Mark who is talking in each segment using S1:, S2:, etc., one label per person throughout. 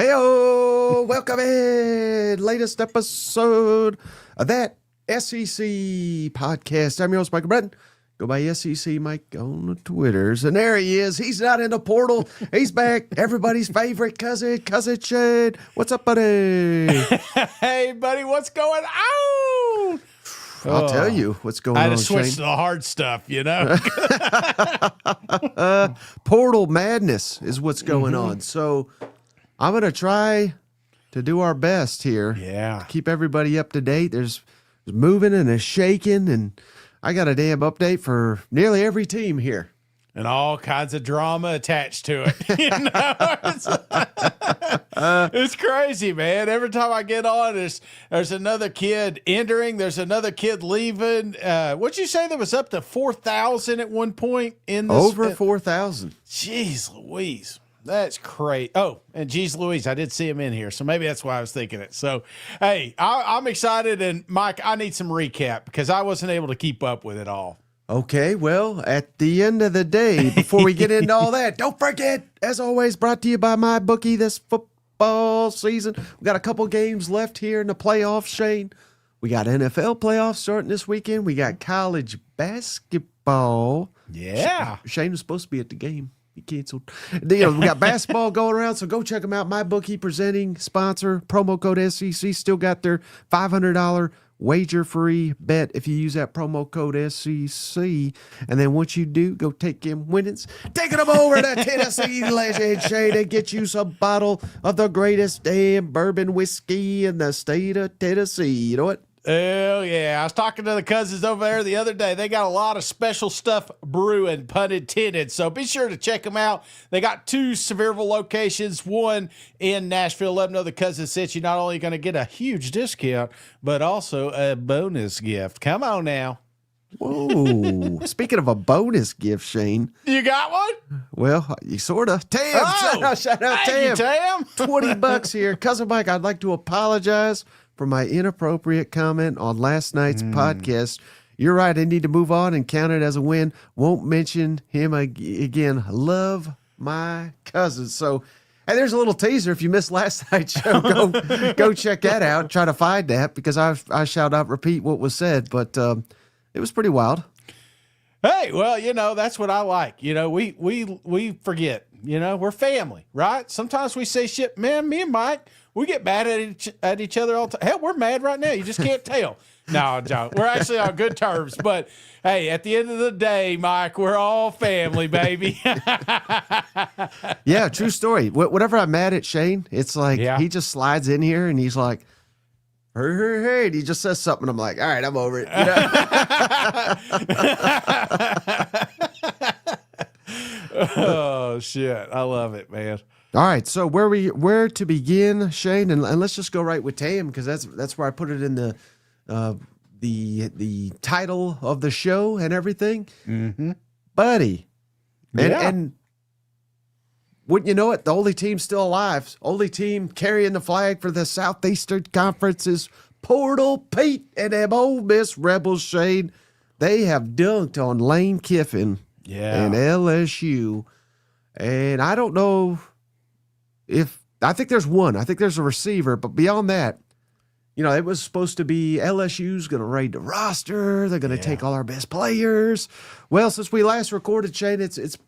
S1: Heyo, welcome in. Latest episode of that SEC podcast. I'm your host, Michael Breton. Go by SEC Mike on the Twitters. And there he is. He's not in the portal. He's back. Everybody's favorite cousin Shane. What's up, buddy?
S2: Hey, buddy, what's going on?
S1: I'll tell you what's going on,
S2: I had to switch
S1: Shane.
S2: to the hard stuff, you know?
S1: Portal madness is what's going on. So I'm going to try to do our best here.
S2: Yeah.
S1: Keep everybody up to date. There's moving and there's shaking, and I got a damn update for nearly every team here.
S2: And all kinds of drama attached to it. You know? It's crazy, man. Every time I get on, there's another kid entering. There's another kid leaving. What'd you say? There was up to 4,000 at one point in this?
S1: Over 4,000.
S2: Jeez Louise. That's crazy. Oh, and geez Louise, I did see him in here, so maybe that's why I was thinking it. So, hey, I'm excited, and Mike, I need some recap because I wasn't able to keep up with it all.
S1: Okay, well, at the end of the day, before we get into all that, don't forget, as always, brought to you by MyBookie this football season. We got a couple games left here in the playoffs, Shane. We got NFL playoffs starting this weekend. We got college basketball.
S2: Yeah.
S1: Shane was supposed to be at the game. He canceled. We got basketball going around, so go check them out. MyBookie presenting sponsor, promo code SEC. Still got their $500 wager-free bet if you use that promo code SEC. And then once you do, go take them winnings, taking them over to Tennessee legend Shane and get you some bottle of the greatest damn bourbon whiskey in the state of Tennessee. You know what?
S2: Oh, yeah. I was talking to the cousins over there the other day. They got a lot of special stuff brewing, pun intended. So be sure to check them out. They got two Sevierville locations, one in Nashville. Let them know the cousins sent you. Not only going to get a huge discount, but also a bonus gift. Come on now.
S1: Whoa. Speaking of a bonus gift, Shane.
S2: You got one?
S1: Well, you sort of. Tam, shout out
S2: Thank
S1: Tam.
S2: you, Tam.
S1: $20 here. Cousin Mike, I'd like to apologize for my inappropriate comment on last night's podcast. You're right. I need to move on and count it as a win. Won't mention him again. Love my cousins. So, and there's a little teaser. If you missed last night's show, go check that out. Try to find that because I shall not repeat what was said, but it was pretty wild.
S2: Hey, well, that's what I like. We forget. We're family, right? Sometimes we say shit. Man, me and Mike, we get mad at each other all the time. Hell, we're mad right now. You just can't tell. No, we're actually on good terms. But, hey, at the end of the day, Mike, we're all family, baby.
S1: Yeah, true story. Whenever I'm mad at Shane, it's like he just slides in here and he's like, hey, and he just says something. I'm like, all right, I'm over it.
S2: Oh, shit. I love it, man.
S1: All right, so where to begin, Shane, and let's just go right with Tam because that's where I put it in the title of the show and everything, buddy. And wouldn't you know it, the only team still alive, only team carrying the flag for the Southeastern Conference is Portal Pete and them Ole Miss Rebels, Shane. They have dunked on Lane Kiffin and LSU, and I don't know. I think there's one. I think there's a receiver, but beyond that, it was supposed to be LSU's going to raid the roster. They're going to take all our best players. Well, since we last recorded, Shane, it's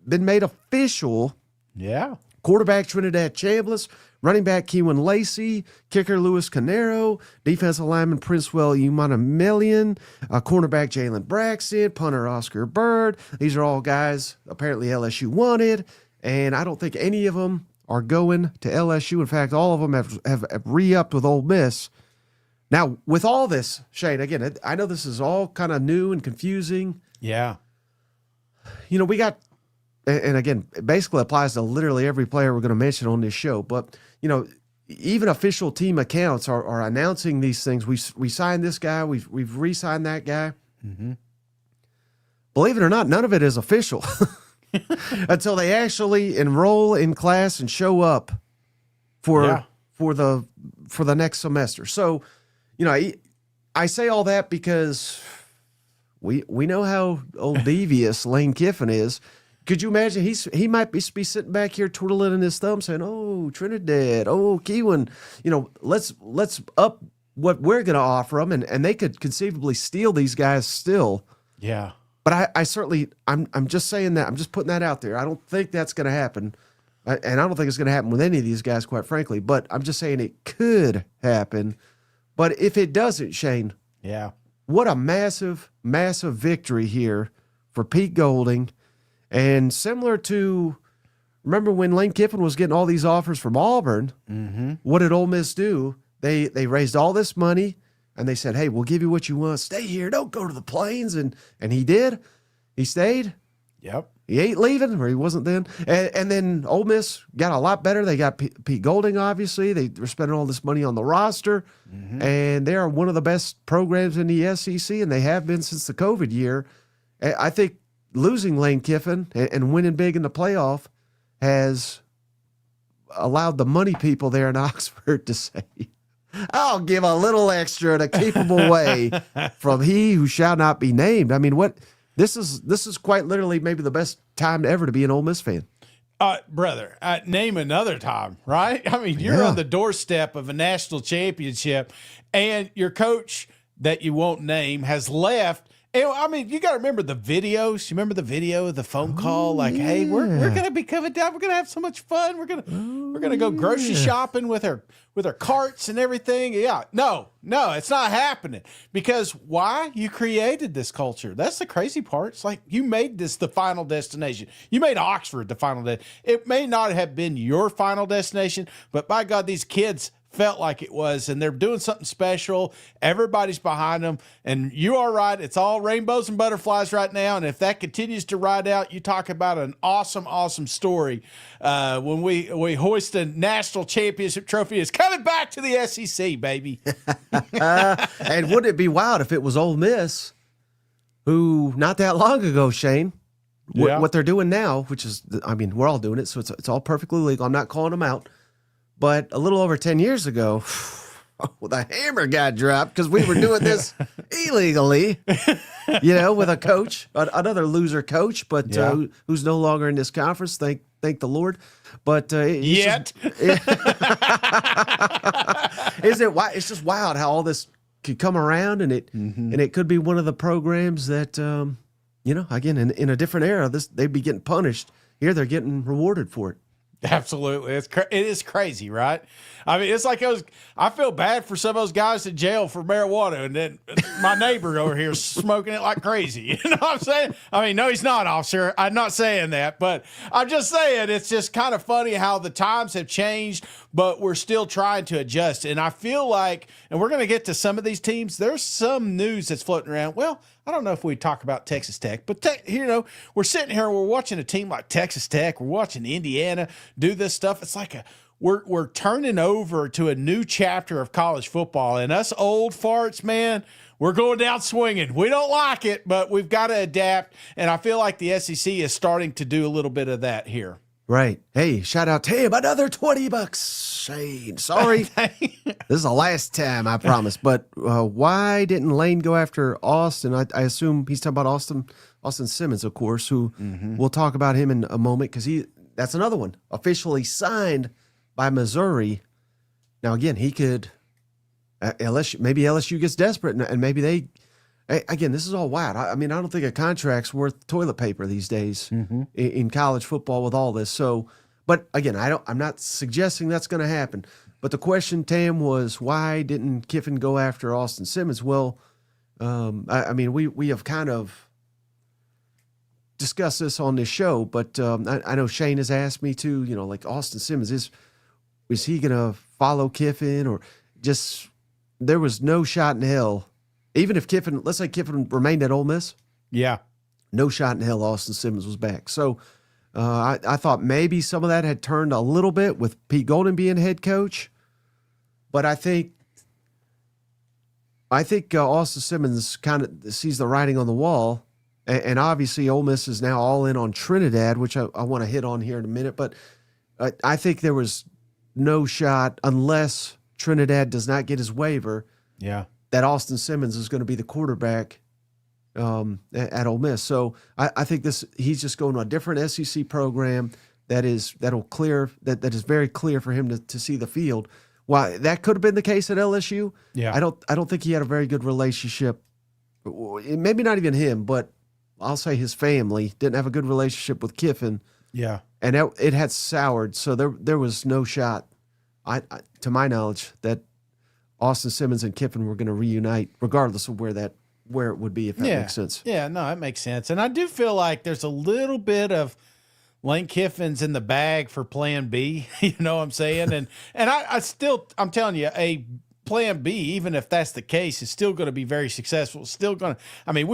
S1: been made official.
S2: Yeah.
S1: Quarterback Trinidad Chambliss, running back Kewan Lacey, kicker Luis Canero, defensive lineman Princewell Umanamelian, cornerback Jalen Braxton, punter Oscar Bird. These are all guys apparently LSU wanted, and I don't think any of them are going to LSU. In fact, all of them have re-upped with Ole Miss. Now, with all this, Shane, again, I know this is all kind of new and confusing.
S2: Yeah.
S1: We got, and again, it basically applies to literally every player we're going to mention on this show, but, even official team accounts are announcing these things. We signed this guy. We've re-signed that guy. Mm-hmm. Believe it or not, none of it is official. Until they actually enroll in class and show up for the next semester. So, I say all that because we know how old devious Lane Kiffin is. Could you imagine? He might be sitting back here twiddling his thumb, saying, "Oh, Trinidad, oh, Kiffin, let's up what we're going to offer them," and they could conceivably steal these guys still.
S2: Yeah.
S1: But I certainly, I'm just saying that. I'm just putting that out there. I don't think that's going to happen, and I don't think it's going to happen with any of these guys, quite frankly. But I'm just saying it could happen. But if it doesn't, Shane,
S2: yeah,
S1: what a massive, massive victory here for Pete Golding. And similar to, remember when Lane Kiffin was getting all these offers from Auburn, what did Ole Miss do? They raised all this money, and they said, "Hey, we'll give you what you want. Stay here. Don't go to the Plains." And he did. He stayed.
S2: Yep.
S1: He ain't leaving, or he wasn't then. And then Ole Miss got a lot better. They got Pete Golding, obviously. They were spending all this money on the roster, and they are one of the best programs in the SEC, and they have been since the COVID year. I think losing Lane Kiffin and winning big in the playoff has allowed the money people there in Oxford to say, "I'll give a little extra to keep them away from he who shall not be named." I mean, this is quite literally maybe the best time ever to be an Ole Miss fan.
S2: Brother, name another time, right? I mean, you're on the doorstep of a national championship, and your coach that you won't name has left. And, I mean, you got to remember the videos. You remember the video of the phone call? Like, hey, we're going to be coming down. We're going to have so much fun. We're going to go grocery shopping with our carts and everything. Yeah. No, it's not happening. Because why? You created this culture. That's the crazy part. It's like you made this the final destination. You made Oxford the final destination. It may not have been your final destination, but by God, these kids felt like it was, and they're doing something special. Everybody's behind them, and you are right. It's all rainbows and butterflies right now, and if that continues to ride out, you talk about an awesome, awesome story when we hoist a national championship trophy. It's coming back to the SEC, baby.
S1: And wouldn't it be wild if it was Ole Miss, who not that long ago, Shane, what they're doing now, which is, I mean, we're all doing it, so it's all perfectly legal. I'm not calling them out. But a little over 10 years ago, the hammer got dropped because we were doing this illegally, with a coach, another loser coach, but who's no longer in this conference. Thank the Lord. But
S2: yet,
S1: it's just wild how all this could come around, and it could be one of the programs that again in a different era, they'd be getting punished. Here they're getting rewarded for it.
S2: Absolutely. It is crazy, right? I mean, it's like I feel bad for some of those guys in jail for marijuana, and then my neighbor over here is smoking it like crazy. You know what I'm saying? I mean, no, he's not, officer. I'm not saying that, but I'm just saying it's just kind of funny how the times have changed, but we're still trying to adjust. And I feel like, and we're going to get to some of these teams, there's some news that's floating around. Well, I don't know if we talk about Texas Tech, but we're sitting here, we're watching a team like Texas Tech, we're watching Indiana do this stuff. It's like we're turning over to a new chapter of college football, and us old farts, man, we're going down swinging. We don't like it, but we've got to adapt, and I feel like the SEC is starting to do a little bit of that here.
S1: Right. Hey, shout out to him. Another $20, Shane. Sorry. This is the last time, I promise. But why didn't Lane go after Austin? I assume he's talking about Austin Simmons, of course, who we'll talk about him in a moment, because that's another one officially signed by Missouri. Now, again, he could maybe LSU gets desperate, and maybe they. Again, this is all wild. I mean, I don't think a contract's worth toilet paper these days in college football with all this. So, but again, I'm not suggesting that's going to happen. But the question, Tam, was why didn't Kiffin go after Austin Simmons? Well, I mean, we have kind of discussed this on this show, but I know Shane has asked me to. Like Austin Simmons, is he going to follow Kiffin, or just there was no shot in hell. Even if let's say Kiffin remained at Ole Miss, no shot in hell Austin Simmons was back. So I thought maybe some of that had turned a little bit with Pete Golding being head coach, but I think Austin Simmons kind of sees the writing on the wall, and obviously Ole Miss is now all in on Trinidad, which I want to hit on here in a minute. But I think there was no shot unless Trinidad does not get his waiver.
S2: Yeah.
S1: That Austin Simmons is going to be the quarterback at Ole Miss. So I think he's just going to a different SEC program that is very clear for him to see the field. While that could have been the case at LSU, I don't think he had a very good relationship. Maybe not even him, but I'll say his family didn't have a good relationship with Kiffin.
S2: Yeah,
S1: and it had soured, so there was no shot, to my knowledge, that Austin Simmons and Kiffin were going to reunite, regardless of where it would be, if that makes sense.
S2: Yeah, no, that makes sense. And I do feel like there's a little bit of Lane Kiffin's in the bag for Plan B. You know what I'm saying? And I'm telling you, a Plan B, even if that's the case, is still going to be very successful. We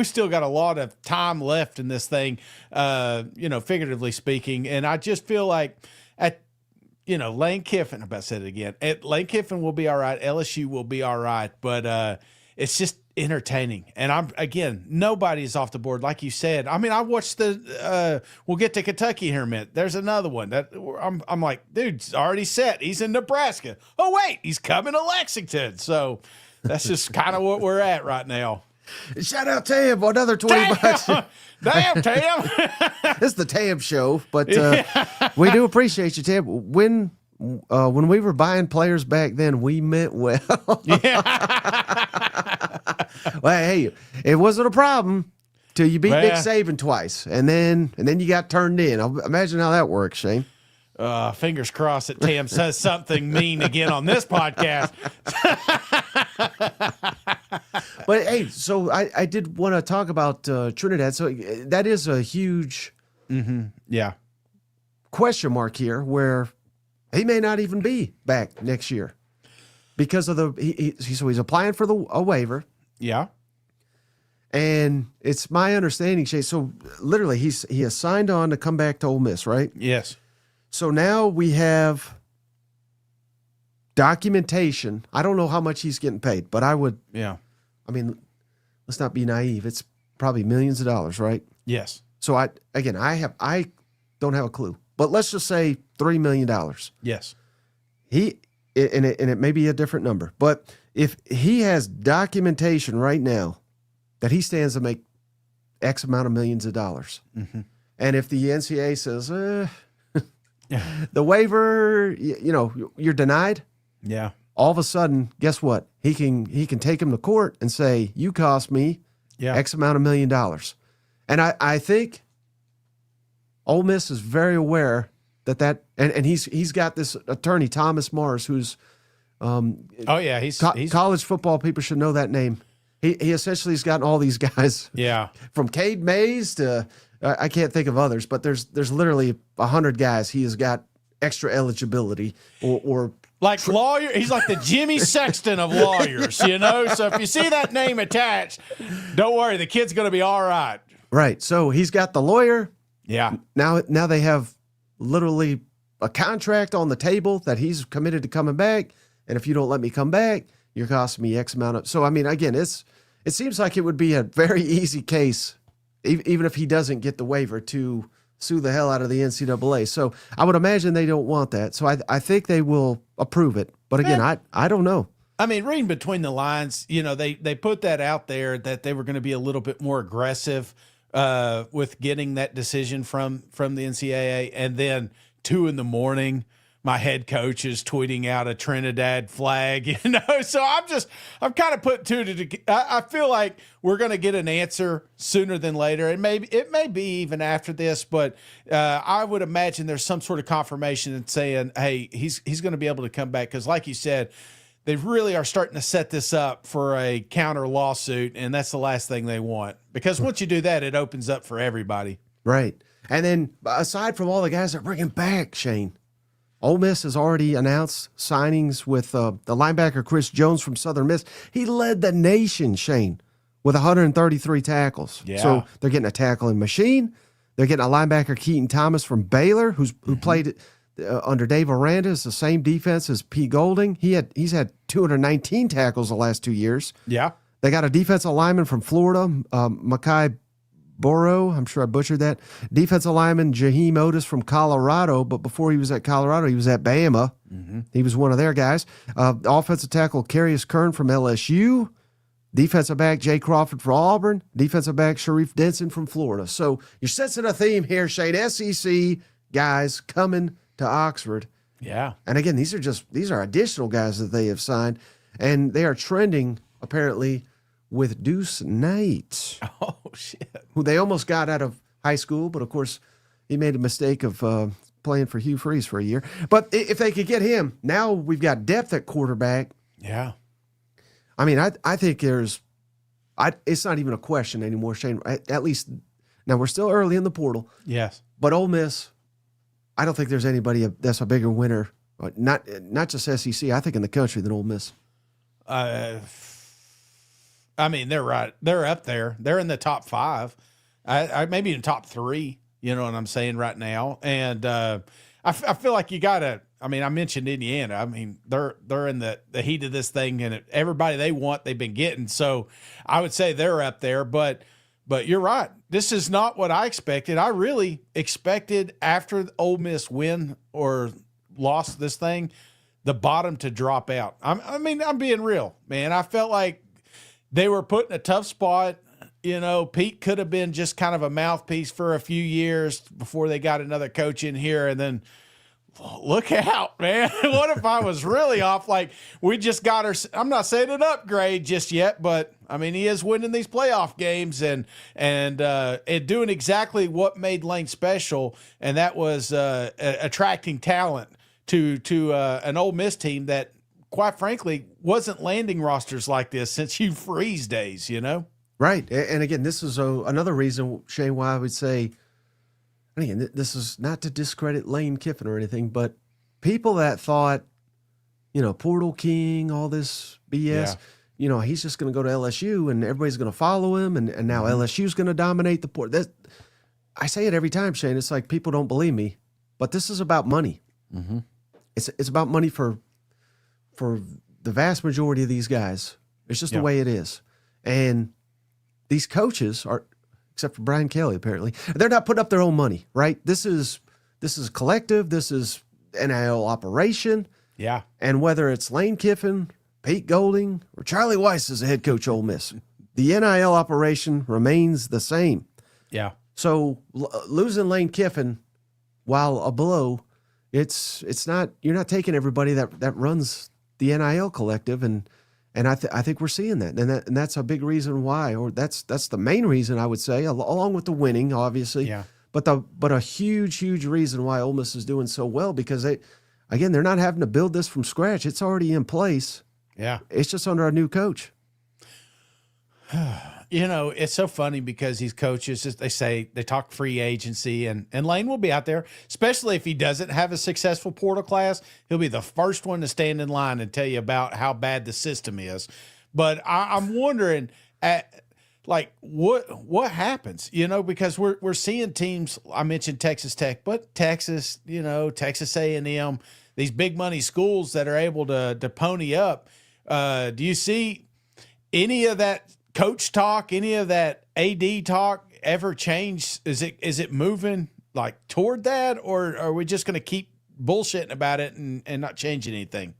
S2: still got a lot of time left in this thing, figuratively speaking. And I just feel like Lane Kiffin, I'm about to say it again. Lane Kiffin will be all right. LSU will be all right. But it's just entertaining. And nobody's off the board. Like you said, I watched we'll get to Kentucky here in a minute. There's another one that I'm like, dude's already set. He's in Nebraska. Oh, wait, he's coming to Lexington. So that's just kind of what we're at right now.
S1: Shout out Tam for another $20.
S2: Damn, Tam.
S1: This is the Tam show, but we do appreciate you, Tam. When we were buying players back then, we meant well. Well, hey, it wasn't a problem till you beat Nick Saban twice, and then you got turned in. Imagine how that works, Shane.
S2: Fingers crossed that Tam says something mean again on this podcast.
S1: But hey, so I did want to talk about Trinidad. So that is a huge question mark here, where he may not even be back next year because of he's applying for a waiver.
S2: Yeah.
S1: And it's my understanding, Shay, so literally he has signed on to come back to Ole Miss, right?
S2: Yes.
S1: So now we have documentation. I don't know how much he's getting paid, but let's not be naive. It's probably millions of dollars, right?
S2: Yes.
S1: So I don't have a clue, but let's just say $3 million.
S2: Yes.
S1: It may be a different number, but if he has documentation right now that he stands to make X amount of millions of dollars, and if the NCAA says the waiver, you're denied, all of a sudden, guess what? He can take him to court and say, you cost me X amount of $1 million, and I think Ole Miss is very aware that and he's got this attorney, Thomas Mars, who's
S2: he's
S1: college football people should know that name. He essentially has gotten all these guys from Cade Mays to I can't think of others, but there's literally 100 guys he has got extra eligibility or
S2: like lawyer. He's like the Jimmy Sexton of lawyers, So if you see that name attached, don't worry, the kid's going to be all right.
S1: Right. So he's got the lawyer.
S2: Yeah.
S1: Now they have literally a contract on the table that he's committed to coming back. And if you don't let me come back, you're costing me X amount of. So, again, it seems like it would be a very easy case, even if he doesn't get the waiver, to sue the hell out of the NCAA. So I would imagine they don't want that. So I think they will approve it. But again, I don't know.
S2: Reading between the lines, they put that out there that they were going to be a little bit more aggressive with getting that decision from the NCAA. And then 2 a.m, my head coach is tweeting out a Trinidad flag, So I'm kind of put two to. I feel like we're going to get an answer sooner than later, and it may be even after this. But I would imagine there's some sort of confirmation and saying, hey, he's going to be able to come back, because, like you said, they really are starting to set this up for a counter lawsuit, and that's the last thing they want, because once you do that, it opens up for everybody.
S1: Right, and then aside from all the guys that bringing back, Shane, Ole Miss has already announced signings with the linebacker Chris Jones from Southern Miss. He led the nation, Shane, with 133 tackles.
S2: Yeah.
S1: So they're getting a tackling machine. They're getting a linebacker, Keaton Thomas from Baylor, who played under Dave Aranda. It's the same defense as P. Golding. He's had 219 tackles the last 2 years.
S2: Yeah.
S1: They got a defensive lineman from Florida, Makai Boro, I'm sure I butchered that. Defensive lineman Jaheim Otis from Colorado, but before he was at Colorado, he was at Bama. He was one of their guys. Offensive tackle Carius Kern from LSU. defensive back Jay Crawford for Auburn, defensive back Sharif Denson from Florida. So you're sensing a theme here, Shane. SEC guys coming to Oxford.
S2: Yeah.
S1: And again, these are additional guys that they have signed, and they are trending apparently with Deuce Knight.
S2: Oh, shit.
S1: Who they almost got out of high school, but of course he made a mistake of playing for Hugh Freeze for a year. But if they could get him, now we've got depth at quarterback.
S2: Yeah.
S1: I mean, I think it's not even a question anymore, Shane. At least now we're still early in the portal.
S2: Yes.
S1: But Ole Miss, I don't think there's anybody that's a bigger winner, not just SEC, I think in the country than Ole Miss.
S2: I mean, they're right. They're up there. They're in the top 5. I maybe in top 3. You know what I'm saying right now. And I feel like you gotta. I mean, I mentioned Indiana. I mean, they're in the heat of this thing, and everybody they want, they've been getting. So I would say they're up there. But you're right. This is not what I expected. I really expected after the Ole Miss win or lost this thing, the bottom to drop out. I'm being real, man. I felt like they were put in a tough spot. You know, Pete could have been just kind of a mouthpiece for a few years before they got another coach in here. And then look out, man. What if I was really off? Like, we just got our, I'm not saying an upgrade just yet, but I mean, he is winning these playoff games and doing exactly what made Lane special. And that was attracting talent to an Ole Miss team that, quite frankly, wasn't landing rosters like this since Hugh Freeze days, you know?
S1: Right. And again, this is another reason, Shane, why I would say, and again, this is not to discredit Lane Kiffin or anything, but people that thought, you know, Portal King, all this BS, you know, he's just going to go to LSU and everybody's going to follow him. And now LSU's going to dominate the port. I say it every time, Shane. It's like people don't believe me, but this is about money. Mm-hmm. It's about money for the vast majority of these guys. It's just the way it is. And these coaches are, except for Brian Kelly, apparently, they're not putting up their own money, right? This is collective. This is NIL operation.
S2: Yeah.
S1: And whether it's Lane Kiffin, Pete Golding, or Charlie Weiss as the head coach of Ole Miss, the NIL operation remains the same.
S2: Yeah. So
S1: losing Lane Kiffin, while a blow, it's not, you're not taking everybody that runs the NIL collective, and I think we're seeing that. And that's a big reason why, or that's the main reason I would say, along with the winning, obviously. Yeah. But a huge reason why Ole Miss is doing so well, because they're not having to build this from scratch. It's already in place.
S2: Yeah.
S1: It's just under a new coach.
S2: You know, it's so funny because these coaches, they talk free agency, and Lane will be out there, especially if he doesn't have a successful portal class. He'll be the first one to stand in line and tell you about how bad the system is. But I'm wondering, what happens? You know, because we're seeing teams. I mentioned Texas Tech, but Texas, you know, Texas A&M, these big money schools that are able to pony up. Do you see any of that coach talk, any of that AD talk ever change? Is it moving like toward that, or are we just going to keep bullshitting about it and not change anything?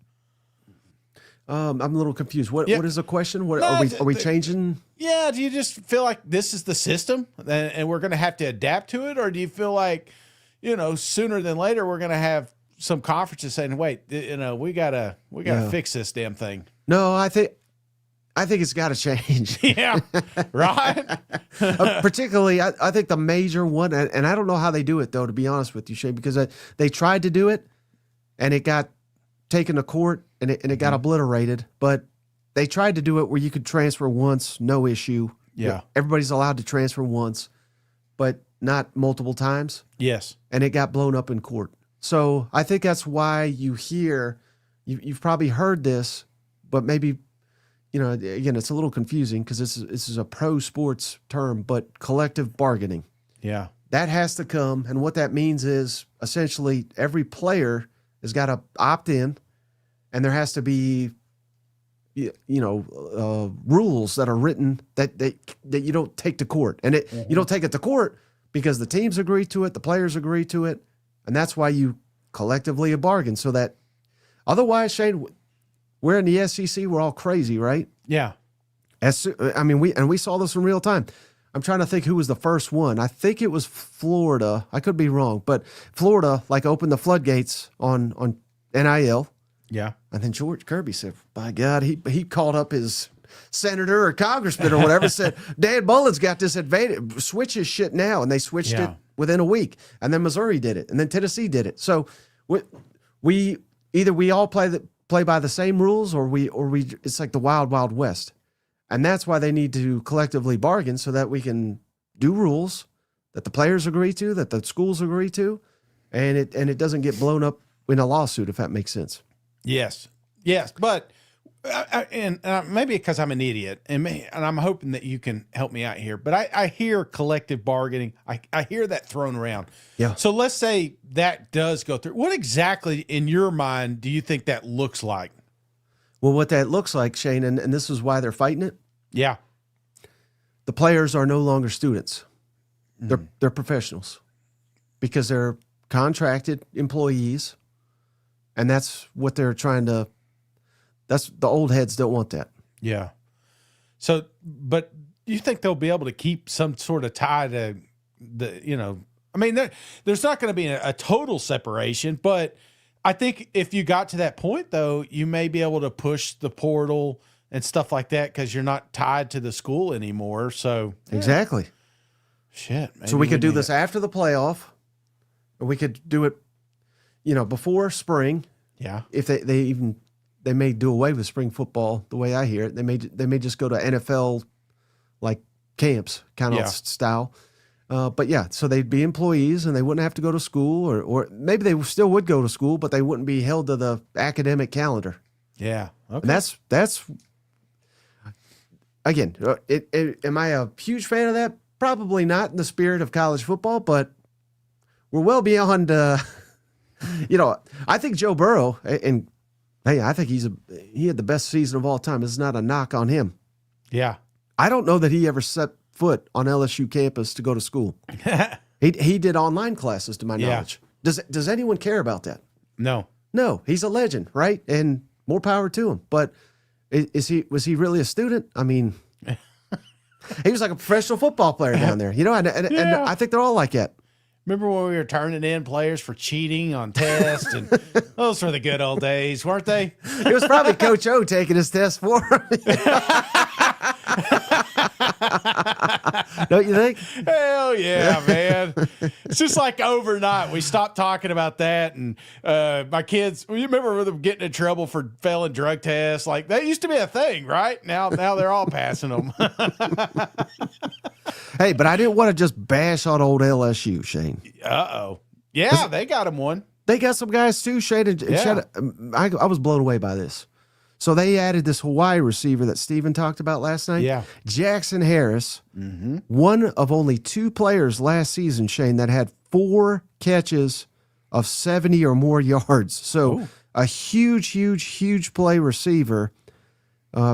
S1: I'm a little confused. What is the question? Are we changing?
S2: Yeah. Do you just feel like this is the system and we're going to have to adapt to it? Or do you feel like, you know, sooner than later, we're going to have some conferences saying, wait, you know, we gotta fix this damn thing? No,
S1: I think it's got to change.
S2: Yeah, right.
S1: Particularly, I think the major one, and I don't know how they do it, though, to be honest with you, Shane, because they tried to do it, and it got taken to court, and it got obliterated. But they tried to do it where you could transfer once, no issue.
S2: Yeah.
S1: Everybody's allowed to transfer once, but not multiple times.
S2: Yes.
S1: And it got blown up in court. So I think that's why you hear, you've probably heard this, but maybe, you know, again, it's a little confusing because this is a pro sports term, but collective bargaining.
S2: Yeah.
S1: That has to come. And what that means is essentially every player has got to opt in, and there has to be, rules that are written that you don't take to court. And you don't take it to court because the teams agree to it, the players agree to it, and that's why you collectively bargain. So that otherwise, Shane, we're in the SEC, we're all crazy, right?
S2: Yeah.
S1: We saw this in real time. I'm trying to think who was the first one. I think it was Florida. I could be wrong, but Florida opened the floodgates on NIL.
S2: Yeah.
S1: And then George Kirby said, by God, he called up his senator or congressman or whatever, said, Dan Mullen's got this advantage. Switch his shit now. And they switched it within a week. And then Missouri did it. And then Tennessee did it. So we all play by the same rules or we it's like the wild, wild west. And that's why they need to collectively bargain so that we can do rules that the players agree to, that the schools agree to, and it doesn't get blown up in a lawsuit, if that makes sense.
S2: Yes. But maybe because I'm an idiot, and I'm hoping that you can help me out here. But I hear collective bargaining. I hear that thrown around.
S1: Yeah.
S2: So let's say that does go through. What exactly in your mind do you think that looks like?
S1: Well, what that looks like, Shane, and this is why they're fighting it.
S2: Yeah.
S1: The players are no longer students. They're professionals because they're contracted employees, and that's what they're trying to – that's the old heads don't want that.
S2: Yeah. So, but do you think they'll be able to keep some sort of tie to there's not going to be a total separation, but I think if you got to that point, though, you may be able to push the portal – and stuff like that because you're not tied to the school anymore. So
S1: exactly.
S2: Shit.
S1: So we could do this after the playoff, or we could do it, before spring.
S2: Yeah.
S1: If they may do away with spring football the way I hear it. They may just go to NFL like camps kind of style. But yeah, so they'd be employees and they wouldn't have to go to school, or maybe they still would go to school, but they wouldn't be held to the academic calendar.
S2: Yeah. Okay.
S1: And that's. Again, am I a huge fan of that? Probably not in the spirit of college football, but we're well beyond, I think Joe Burrow, and hey, I think he had the best season of all time. This is not a knock on him.
S2: Yeah.
S1: I don't know that he ever set foot on LSU campus to go to school. He did online classes, to my knowledge. Does anyone care about that?
S2: No.
S1: No, he's a legend, right? And more power to him. But was he really a student? I mean, he was like a professional football player down there, and I think they're all like that.
S2: Remember when we were turning in players for cheating on tests? And those were the good old days, weren't they?
S1: It was probably Coach O taking his test for him. Don't you think?
S2: Hell yeah, man. It's just like overnight we stopped talking about that, and my kids, you remember them getting in trouble for failing drug tests? Like, that used to be a thing, right? Now they're all passing them.
S1: Hey, but I didn't want to just bash on old LSU, Shane.
S2: Uh-oh. Yeah, they got him one.
S1: They got some guys too, Shane. I was blown away by this. So they added this Hawaii receiver that Steven talked about last night.
S2: Yeah.
S1: Jackson Harris, one of only two players last season, Shane, that had 4 catches of 70 or more yards. So a huge play receiver.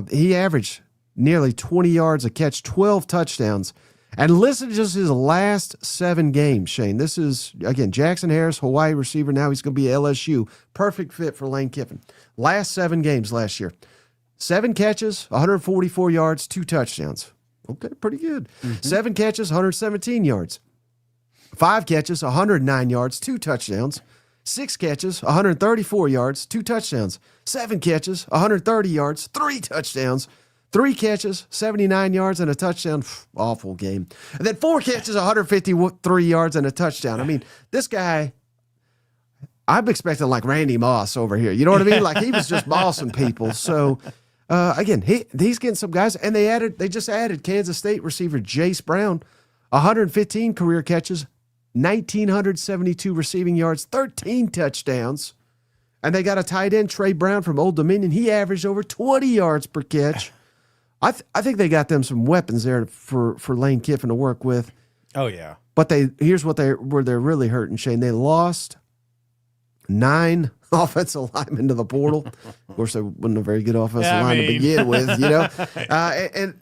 S1: He averaged nearly 20 yards a catch, 12 touchdowns. And listen to just his last 7 games, Shane. This is, again, Jackson Harris, Hawaii receiver. Now he's going to be LSU. Perfect fit for Lane Kiffin. Last 7 games last year. 7 catches, 144 yards, 2 touchdowns. Okay, pretty good. 7 catches, 117 yards. 5 catches, 109 yards, 2 touchdowns. 6 catches, 134 yards, 2 touchdowns. 7 catches, 130 yards, 3 touchdowns. 3 catches, 79 yards, and a touchdown. Awful game. And then 4 catches, 153 yards, and a touchdown. I mean, this guy, I'm expecting like Randy Moss over here. You know what I mean? Like, he was just bossing people. So, again, he's getting some guys. And they just added Kansas State receiver Jace Brown, 115 career catches, 1,972 receiving yards, 13 touchdowns. And they got a tight end, Trey Brown from Old Dominion. He averaged over 20 yards per catch. I think they got them some weapons there for Lane Kiffin to work with.
S2: Oh yeah.
S1: But here's where they're really hurting, Shane. They lost 9 offensive linemen to the portal. Of course, they wasn't a very good offensive line to begin with, and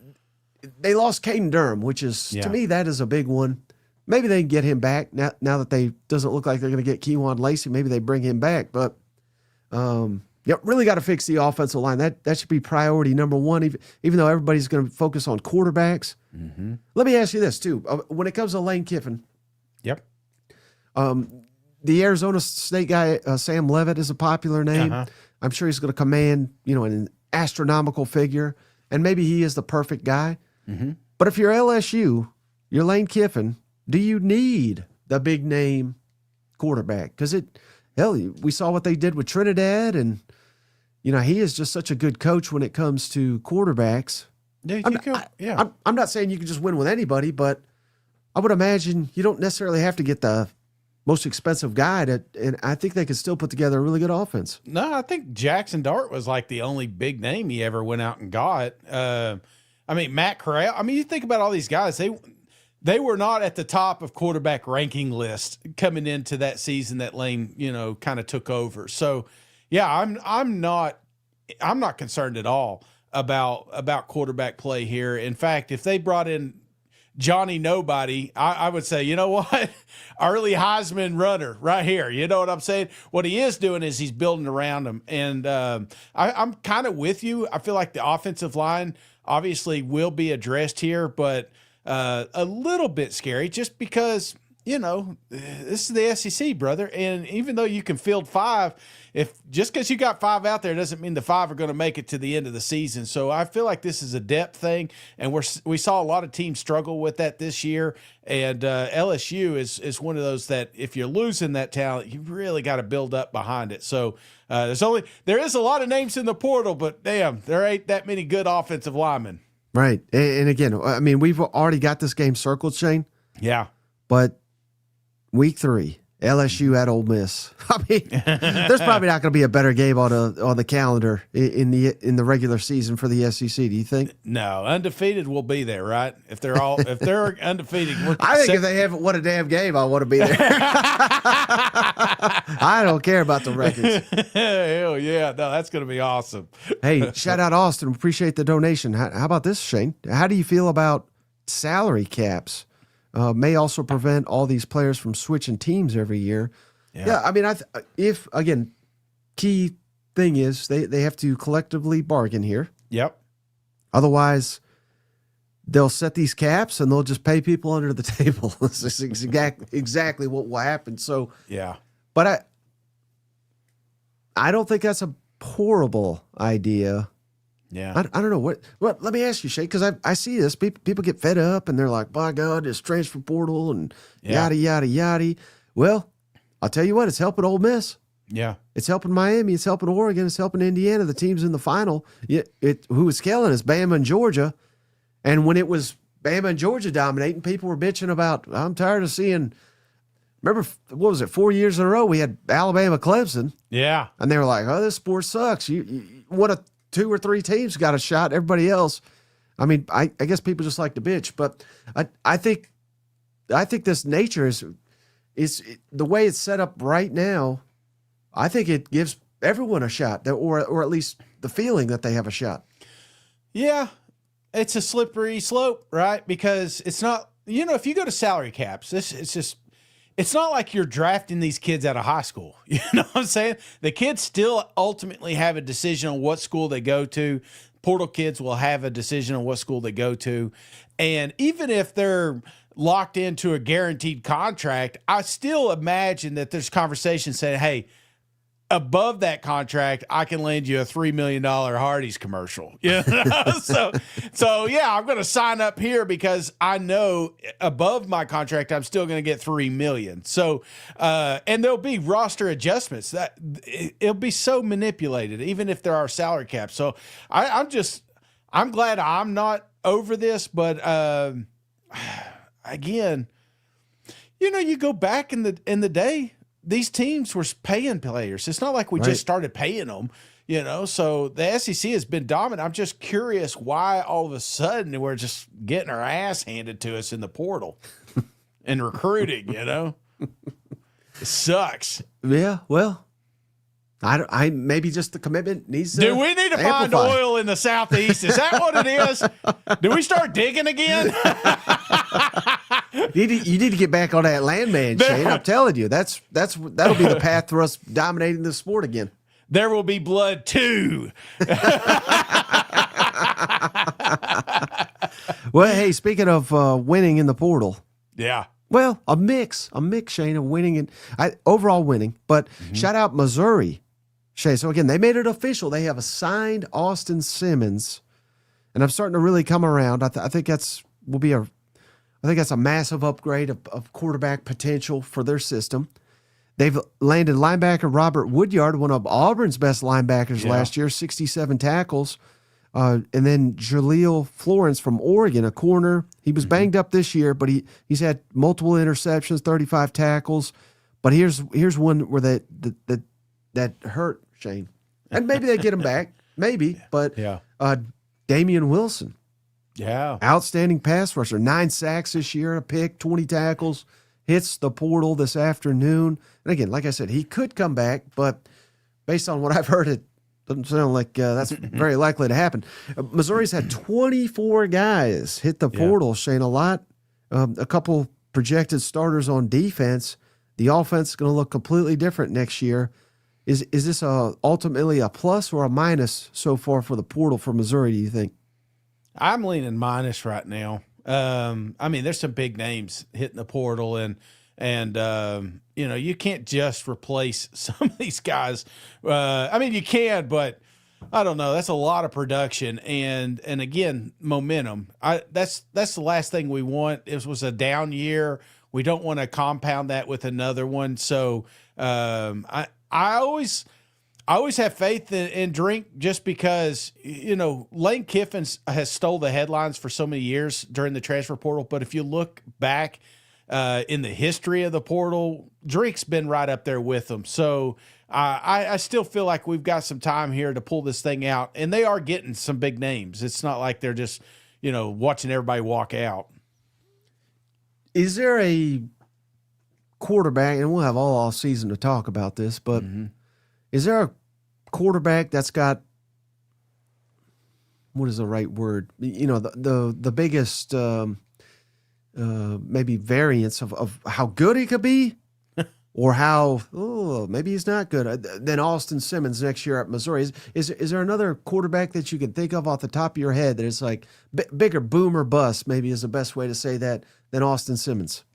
S1: they lost Caden Durham, which is to me that is a big one. Maybe they can get him back now that they doesn't look like they're going to get Keywan Lacey. Maybe they bring him back, but Yep, really got to fix the offensive line. That should be priority number one, even though everybody's going to focus on quarterbacks. Mm-hmm. Let me ask you this, too. When it comes to Lane Kiffin,
S2: yep.
S1: The Arizona State guy, Sam Levitt, is a popular name. Uh-huh. I'm sure he's going to command, an astronomical figure, and maybe he is the perfect guy. Mm-hmm. But if you're LSU, you're Lane Kiffin, do you need the big name quarterback? Because we saw what they did with Trinidad, and he is just such a good coach when it comes to quarterbacks.
S2: Yeah,
S1: I'm not saying you can just win with anybody, but I would imagine you don't necessarily have to get the most expensive guy, and I think they could still put together a really good offense.
S2: No, I think Jackson Dart was like the only big name he ever went out and got. Matt Corral. You think about all these guys, they were not at the top of quarterback ranking list coming into that season that Lane, kind of took over. So, yeah, I'm not concerned at all about quarterback play here. In fact, if they brought in Johnny Nobody, I would say, you know what? Early Heisman runner right here. You know what I'm saying? What he is doing is he's building around him. And I'm kind of with you. I feel like the offensive line obviously will be addressed here, but a little bit scary just because, this is the SEC, brother. And even though you can field 5, just because you got 5 out there doesn't mean the 5 are going to make it to the end of the season. So I feel like this is a depth thing, and we saw a lot of teams struggle with that this year. And LSU is one of those that if you're losing that talent, you really got to build up behind it. So there is a lot of names in the portal, but damn, there ain't that many good offensive linemen.
S1: Right, and again, we've already got this game circled, Shane.
S2: Yeah,
S1: but week 3. LSU at Ole Miss. There's probably not going to be a better game on the calendar in the regular season for the SEC. Do you think?
S2: No, undefeated will be there, right? If they're undefeated,
S1: I think if they haven't won a damn game, I want to be there. I don't care about the records.
S2: Hell yeah, no, that's going to be awesome.
S1: Hey, shout out Austin. Appreciate the donation. How about this, Shane? How do you feel about salary caps? May also prevent all these players from switching teams every year. Yeah, key thing is they have to collectively bargain here.
S2: Yep.
S1: Otherwise, they'll set these caps and they'll just pay people under the table. This is exactly what will happen. So
S2: yeah,
S1: but I don't think that's a horrible idea.
S2: Yeah,
S1: I don't know what. Let me ask you, Shay, because I see this. People get fed up and they're like, "By God, it's transfer portal and yada yada yada." Well, I'll tell you what, it's helping Ole Miss.
S2: Yeah,
S1: it's helping Miami. It's helping Oregon. It's helping Indiana. The teams in the final. Who was killing is Bama and Georgia. And when it was Bama and Georgia dominating, people were bitching about. I'm tired of seeing. Remember, what was it? 4 years in a row we had Alabama, Clemson.
S2: Yeah,
S1: and they were like, "Oh, this sport sucks." You one of 2 or 3 teams got a shot. Everybody else, I guess people just like to bitch, but I think this nature is the way it's set up right now. I think it gives everyone a shot, or at least the feeling that they have a shot.
S2: Yeah, it's a slippery slope, right? Because it's not, if you go to salary caps, it's not like you're drafting these kids out of high school. You know what I'm saying? The kids still ultimately have a decision on what school they go to. Portal kids will have a decision on what school they go to. And even if they're locked into a guaranteed contract, I still imagine that there's conversations saying, hey, above that contract, I can land you a $3 million Hardee's commercial. So yeah, I'm going to sign up here because I know above my contract, I'm still going to get $3 million. So, and there'll be roster adjustments that it'll be so manipulated, even if there are salary caps. So I'm glad I'm not over this, but, again, you go back in the day, these teams were paying players. It's not like we just started paying them, so the SEC has been dominant. I'm just curious why all of a sudden we're just getting our ass handed to us in the portal and recruiting, It sucks.
S1: Yeah, well, I maybe just the commitment needs to
S2: Do we need to find oil in the Southeast? Is that what it is? Do we start digging again?
S1: You need to get back on that landman, Shane. I'm telling you, that'll be the path for us dominating the sport again.
S2: there will be blood too.
S1: Well, hey, speaking of winning in the portal.
S2: Yeah.
S1: Well, a mix, Shane, of winning and overall winning. But shout out Missouri, Shane. So again, they made it official. They have assigned Austin Simmons, and I'm starting to really come around. I think that's a massive upgrade of quarterback potential for their system. They've landed linebacker Robert Woodyard, one of Auburn's best linebackers last year, 67 tackles. And then Jaleel Florence from Oregon, a corner. He was banged up this year, but he's had multiple interceptions, 35 tackles. But here's one where that hurt, Shane. And maybe they get him back, maybe. But Damian Wilson, outstanding pass rusher, 9 sacks this year, a pick, 20 tackles, hits the portal this afternoon. And again, like I said, he could come back, but based on what I've heard, it doesn't sound like that's very likely to happen. Missouri's had 24 guys hit the portal, Shane, a lot. A couple projected starters on defense. The offense is going to look completely different next year. Is this ultimately a plus or a minus so far for the portal for Missouri, do you think?
S2: I'm leaning minus right now. I mean, there's some big names hitting the portal, and you can't just replace some of these guys. I mean, you can, but I don't know. That's a lot of production, and again, momentum. That's the last thing we want. It was a down year. We don't want to compound that with another one. So I always have faith in Drink just because, Lane Kiffin has stole the headlines for so many years during the transfer portal. But if you look back in the history of the portal, Drink's been right up there with them. So I still feel like we've got some time here to pull this thing out. And they are getting some big names. It's not like they're just, watching everybody walk out.
S1: Is there a quarterback, and we'll have all off season to talk about this, but is there a quarterback that's got, what is the right word? The biggest maybe variance of how good he could be or how, maybe he's not good than Austin Simmons next year at Missouri. Is there another quarterback that you can think of off the top of your head that is like bigger boom or bust, maybe is the best way to say that, than Austin Simmons?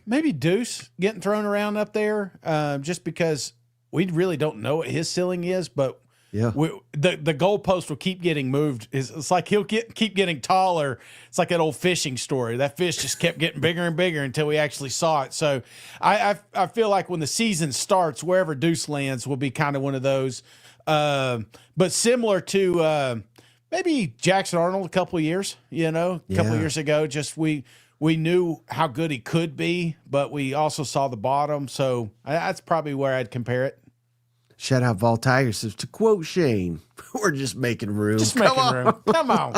S2: Maybe Deuce getting thrown around up there, just because we really don't know what his ceiling is, but the goalpost will keep getting moved. It's like he'll keep getting taller. It's like that old fishing story. That fish just kept getting bigger and bigger until we actually saw it. So I feel like when the season starts, wherever Deuce lands will be kind of one of those. But similar to maybe Jackson Arnold a couple of years, years ago, just we knew how good he could be, but we also saw the bottom. So that's probably where I'd compare it.
S1: Shout out Vol Tigers says, to quote Shane, we're just making room.
S2: Come on.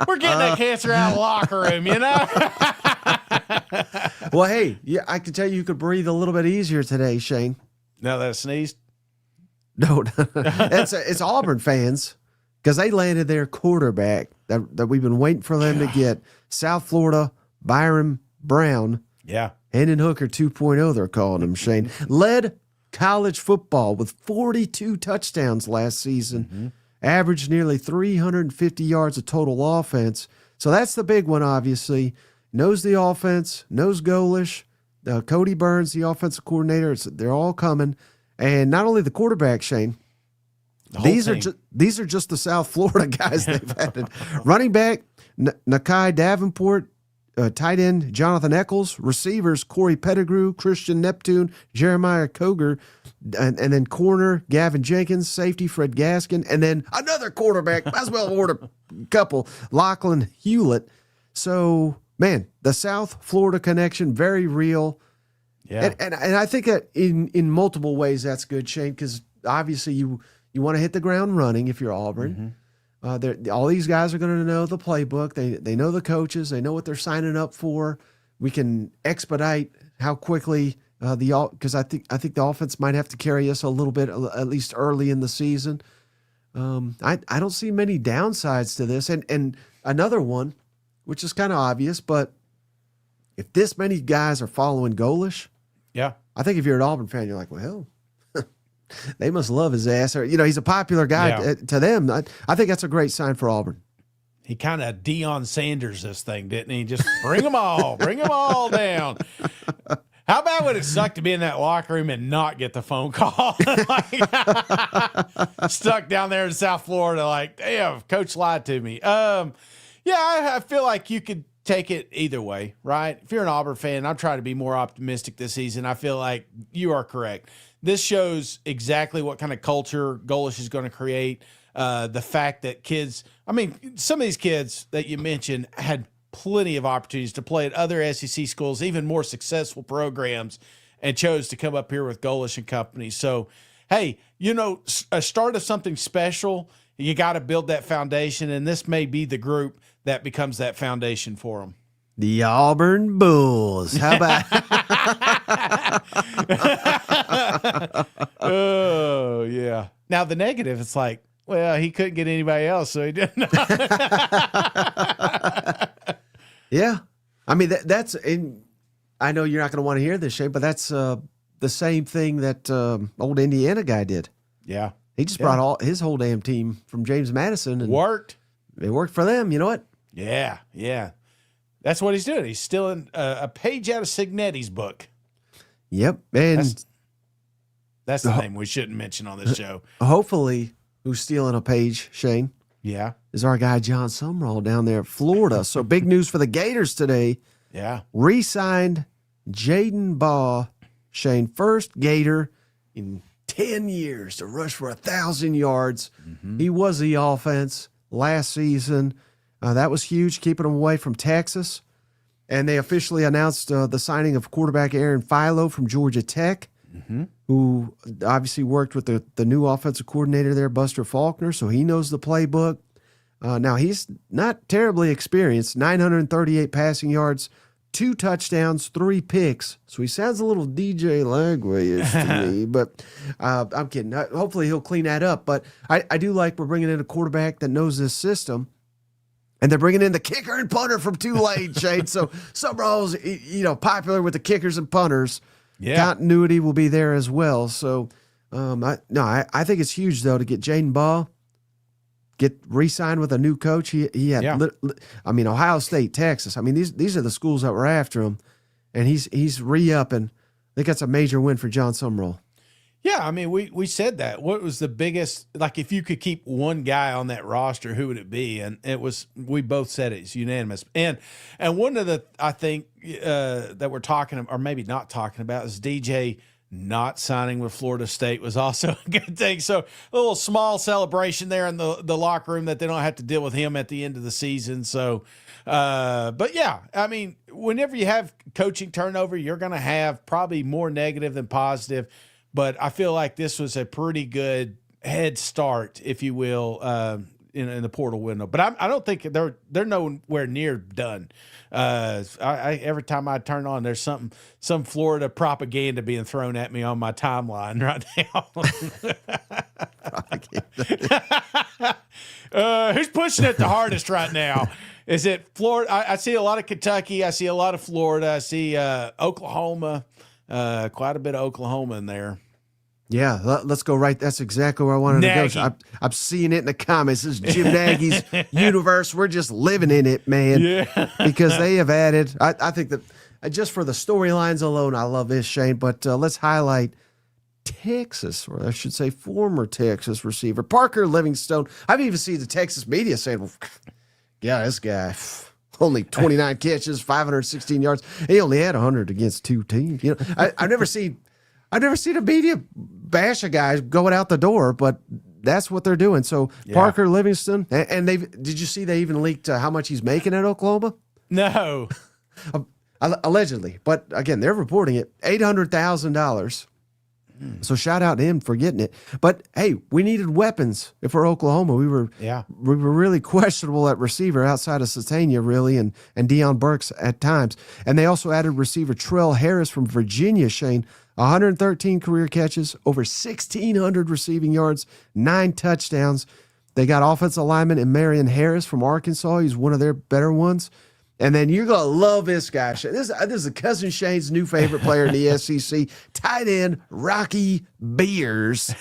S2: We're getting that cancer out of the locker room,
S1: Well, hey, I can tell you could breathe a little bit easier today, Shane.
S2: Now that I sneezed?
S1: No, it's Auburn fans because they landed their quarterback that we've been waiting for them to get. South Florida, Byron Brown.
S2: Yeah.
S1: Hendon Hooker 2.0, they're calling him, Shane. Led college football with 42 touchdowns last season. Averaged nearly 350 yards of total offense. So that's the big one, obviously. Knows the offense, knows Golish. Cody Burns, the offensive coordinator, they're all coming. And not only the quarterback, Shane, these are just the South Florida guys they've added. Running back, Nakai Davenport. Tight end, Jonathan Eccles. Receivers, Corey Pettigrew, Christian Neptune, Jeremiah Koger. And then corner, Gavin Jenkins. Safety, Fred Gaskin. And then another quarterback, might as well order a couple, Lachlan Hewlett. So, man, the South Florida connection, very real.
S2: Yeah.
S1: And I think that in multiple ways that's good, Shane, because obviously you want to hit the ground running if you're Auburn. All these guys are going to know the playbook. They know the coaches. They know what they're signing up for. We can expedite how quickly because I think the offense might have to carry us a little bit, at least early in the season. I don't see many downsides to this. And another one, which is kind of obvious, but if this many guys are following Golish, I think if you're an Auburn fan, you're like, well, they must love his ass. Or, he's a popular guy to them. I think that's a great sign for Auburn.
S2: He kind of Deion Sanders this thing, didn't he? Just bring them all down. How bad would it suck to be in that locker room and not get the phone call? Stuck down there in South Florida, like, damn, coach lied to me. I feel like you could take it either way, right? If you're an Auburn fan, I'm trying to be more optimistic this season. I feel like you are correct. This shows exactly what kind of culture Golesh is going to create. The fact that kids, some of these kids that you mentioned had plenty of opportunities to play at other SEC schools, even more successful programs, and chose to come up here with Golesh and company. So, hey, a start of something special, you got to build that foundation, and this may be the group that becomes that foundation for them.
S1: The Auburn Bulls. How about?
S2: Oh, yeah. Now, the negative, it's like, well, he couldn't get anybody else, so he didn't.
S1: Yeah. That's – I know you're not going to want to hear this, Shane, but that's the same thing that old Indiana guy did.
S2: Yeah.
S1: He just brought his whole damn team from James Madison. And
S2: worked.
S1: It worked for them. You know what?
S2: Yeah, yeah. That's what he's doing. He's stealing a page out of Signetti's book.
S1: Yep. And
S2: that's the name we shouldn't mention on this show.
S1: Hopefully, who's stealing a page, Shane?
S2: Yeah.
S1: Is our guy John Sumrall down there in Florida. So big news for the Gators today.
S2: Yeah.
S1: Re-signed Jaden Baugh, Shane, first Gator in 10 years to rush for 1,000 yards. Mm-hmm. He was the offense last season. That was huge, keeping him away from Texas. And they officially announced the signing of quarterback Aaron Philo from Georgia Tech, who obviously worked with the new offensive coordinator there, Buster Faulkner, so he knows the playbook. Now, he's not terribly experienced, 938 passing yards, 2 touchdowns, 3 picks. So he sounds a little DJ Lagway-ish to me, but I'm kidding. Hopefully he'll clean that up. But I do like we're bringing in a quarterback that knows this system. And they're bringing in the kicker and punter from Tulane, Shane. So Sumrall's, popular with the kickers and punters. Yeah. Continuity will be there as well. So, I think it's huge, though, to get Jaden Baugh, get re-signed with a new coach. He had, Ohio State, Texas. These are the schools that were after him. And he's re-upping. I think that's a major win for John Sumrall.
S2: Yeah, we said that. What was the biggest, like, if you could keep one guy on that roster, who would it be? And we both said it's unanimous. And one of the, I think, that we're talking, or maybe not talking about, is DJ not signing with Florida State was also a good thing. So a little small celebration there in the locker room that they don't have to deal with him at the end of the season. So, but yeah, whenever you have coaching turnover, you're going to have probably more negative than positive. But I feel like this was a pretty good head start, if you will, in the portal window. But I don't think they're nowhere near done. Every time I turn on, there's some Florida propaganda being thrown at me on my timeline right now. Who's pushing it the hardest right now? Is it Florida? I see a lot of Kentucky. I see a lot of Florida. I see Oklahoma. Quite a bit of Oklahoma in there.
S1: Yeah, let's go right. That's exactly where I wanted to go. I'm seeing it in the comments. This is Jim Nagy's universe. We're just living in it, man. Yeah. Because they have added, I think that just for the storylines alone, I love this, Shane. But let's highlight Texas, or I should say former Texas receiver, Parker Livingstone. I've even seen the Texas media saying, well, yeah, this guy, only 29 catches, 516 yards. He only had 100 against 2 teams. I've never seen a media bash a guy going out the door, but that's what they're doing. So yeah. Parker Livingston, and did you see they even leaked how much he's making at Oklahoma?
S2: No,
S1: allegedly, but again, they're reporting it, $800,000. So shout out to him for getting it. But hey, we needed weapons for Oklahoma. We were really questionable at receiver outside of Satania, really, and Deion Burks at times. And they also added receiver Trell Harris from Virginia, Shane. 113 career catches, over 1,600 receiving yards, 9 touchdowns. They got offensive lineman and Marion Harris from Arkansas. He's one of their better ones. And then you're going to love this guy. This is a cousin Shane's new favorite player in the SEC, tight end Rocky Beers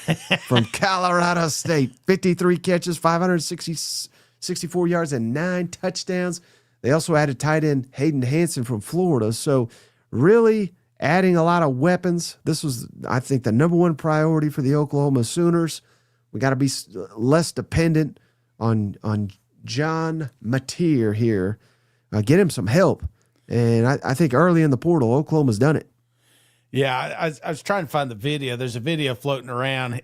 S1: from Colorado State. 53 catches, 564 yards, and 9 touchdowns. They also added tight end Hayden Hansen from Florida. So really adding a lot of weapons. This was, I think, the number one priority for the Oklahoma Sooners. We got to be less dependent on John Mateer here. Get him some help. And I think early in the portal, Oklahoma's done it.
S2: Yeah, I was trying to find the video. There's a video floating around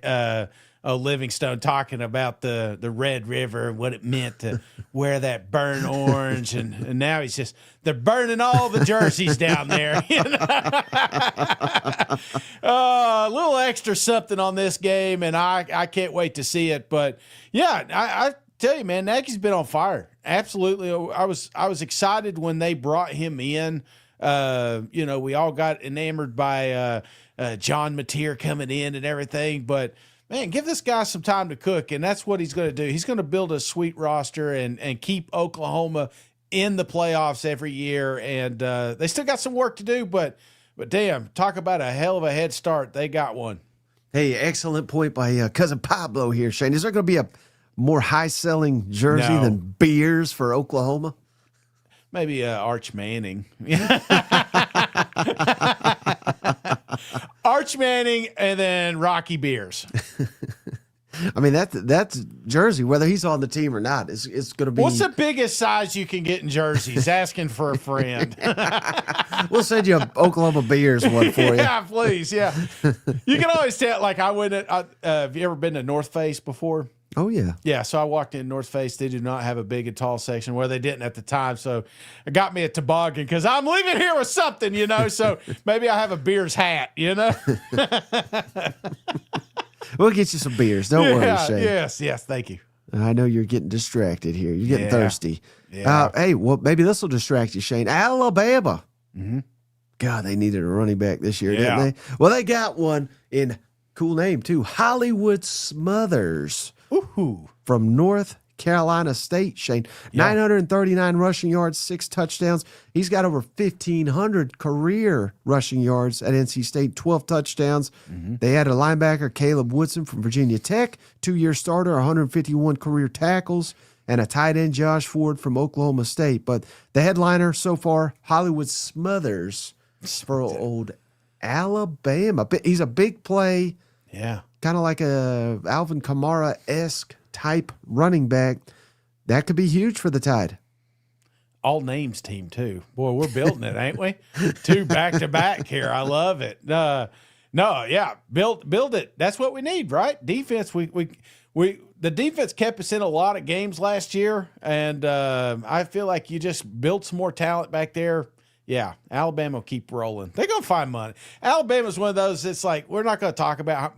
S2: Livingstone talking about the Red River and what it meant to wear that burnt orange. And now he's just, they're burning all the jerseys down there. You know? A little extra something on this game, and I can't wait to see it. But, yeah, I tell you, man, Nagy's been on fire. Absolutely. I was excited when they brought him in. We all got enamored by John Mateer coming in and everything, but man, give this guy some time to cook, and that's what he's going to do. He's going to build a sweet roster and keep Oklahoma in the playoffs every year. And they still got some work to do, but damn, talk about a hell of a head start. They got one.
S1: Hey, excellent point by cousin Pablo here, Shane. Is there going to be a more high-selling jersey than Beers for Oklahoma?
S2: Maybe Arch Manning. Arch Manning and then Rocky Beers.
S1: I mean, that's jersey, whether he's on the team or not, it's going to be.
S2: What's the biggest size you can get in jerseys? Asking for a friend.
S1: We'll send you a Oklahoma Beers one for you.
S2: Yeah, please. Yeah. You can always tell, like I went have you ever been to North Face before?
S1: Oh, yeah.
S2: Yeah, so I walked in North Face. They do not have a big and tall section, where they didn't at the time. So it got me a toboggan because I'm leaving here with something, so maybe I have a Beers hat,
S1: We'll get you some beers. Don't worry, Shane.
S2: Yes, thank you.
S1: I know you're getting distracted here. You're getting thirsty.
S2: Yeah.
S1: Hey, well, maybe this will distract you, Shane. Alabama.
S2: Mm-hmm.
S1: God, they needed a running back this year, didn't they? Well, they got one in, cool name, too, Hollywood Smothers.
S2: Ooh.
S1: From North Carolina State, Shane. 939 rushing yards, 6 touchdowns. He's got over 1,500 career rushing yards at NC State, 12 touchdowns. Mm-hmm. They had a linebacker, Caleb Woodson from Virginia Tech, 2-year starter, 151 career tackles, and a tight end, Josh Ford from Oklahoma State. But the headliner so far, Hollywood Smothers for old Alabama. He's a big play.
S2: Yeah.
S1: Kind of like a Alvin Kamara-esque type running back. That could be huge for the Tide.
S2: All names team, too. Boy, we're building it, ain't we? 2 back-to-back here. I love it. Build it. That's what we need, right? Defense, the defense kept us in a lot of games last year, and I feel like you just built some more talent back there. Yeah, Alabama will keep rolling. They're going to find money. Alabama's one of those, it's like, we're not going to talk about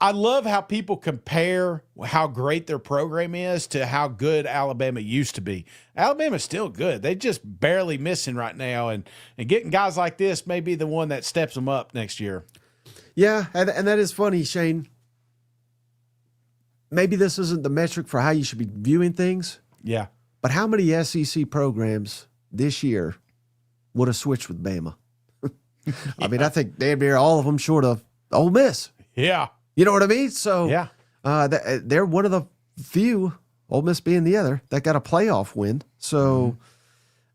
S2: I love how people compare how great their program is to how good Alabama used to be. Alabama's still good. They're just barely missing right now, and getting guys like this may be the one that steps them up next year.
S1: Yeah, and that is funny, Shane. Maybe this isn't the metric for how you should be viewing things.
S2: Yeah.
S1: But how many SEC programs this year would have switched with Bama? I mean, I think damn near all of them short of Ole Miss.
S2: Yeah.
S1: You know what I mean? So
S2: yeah,
S1: they're one of the few, Ole Miss being the other, that got a playoff win. So,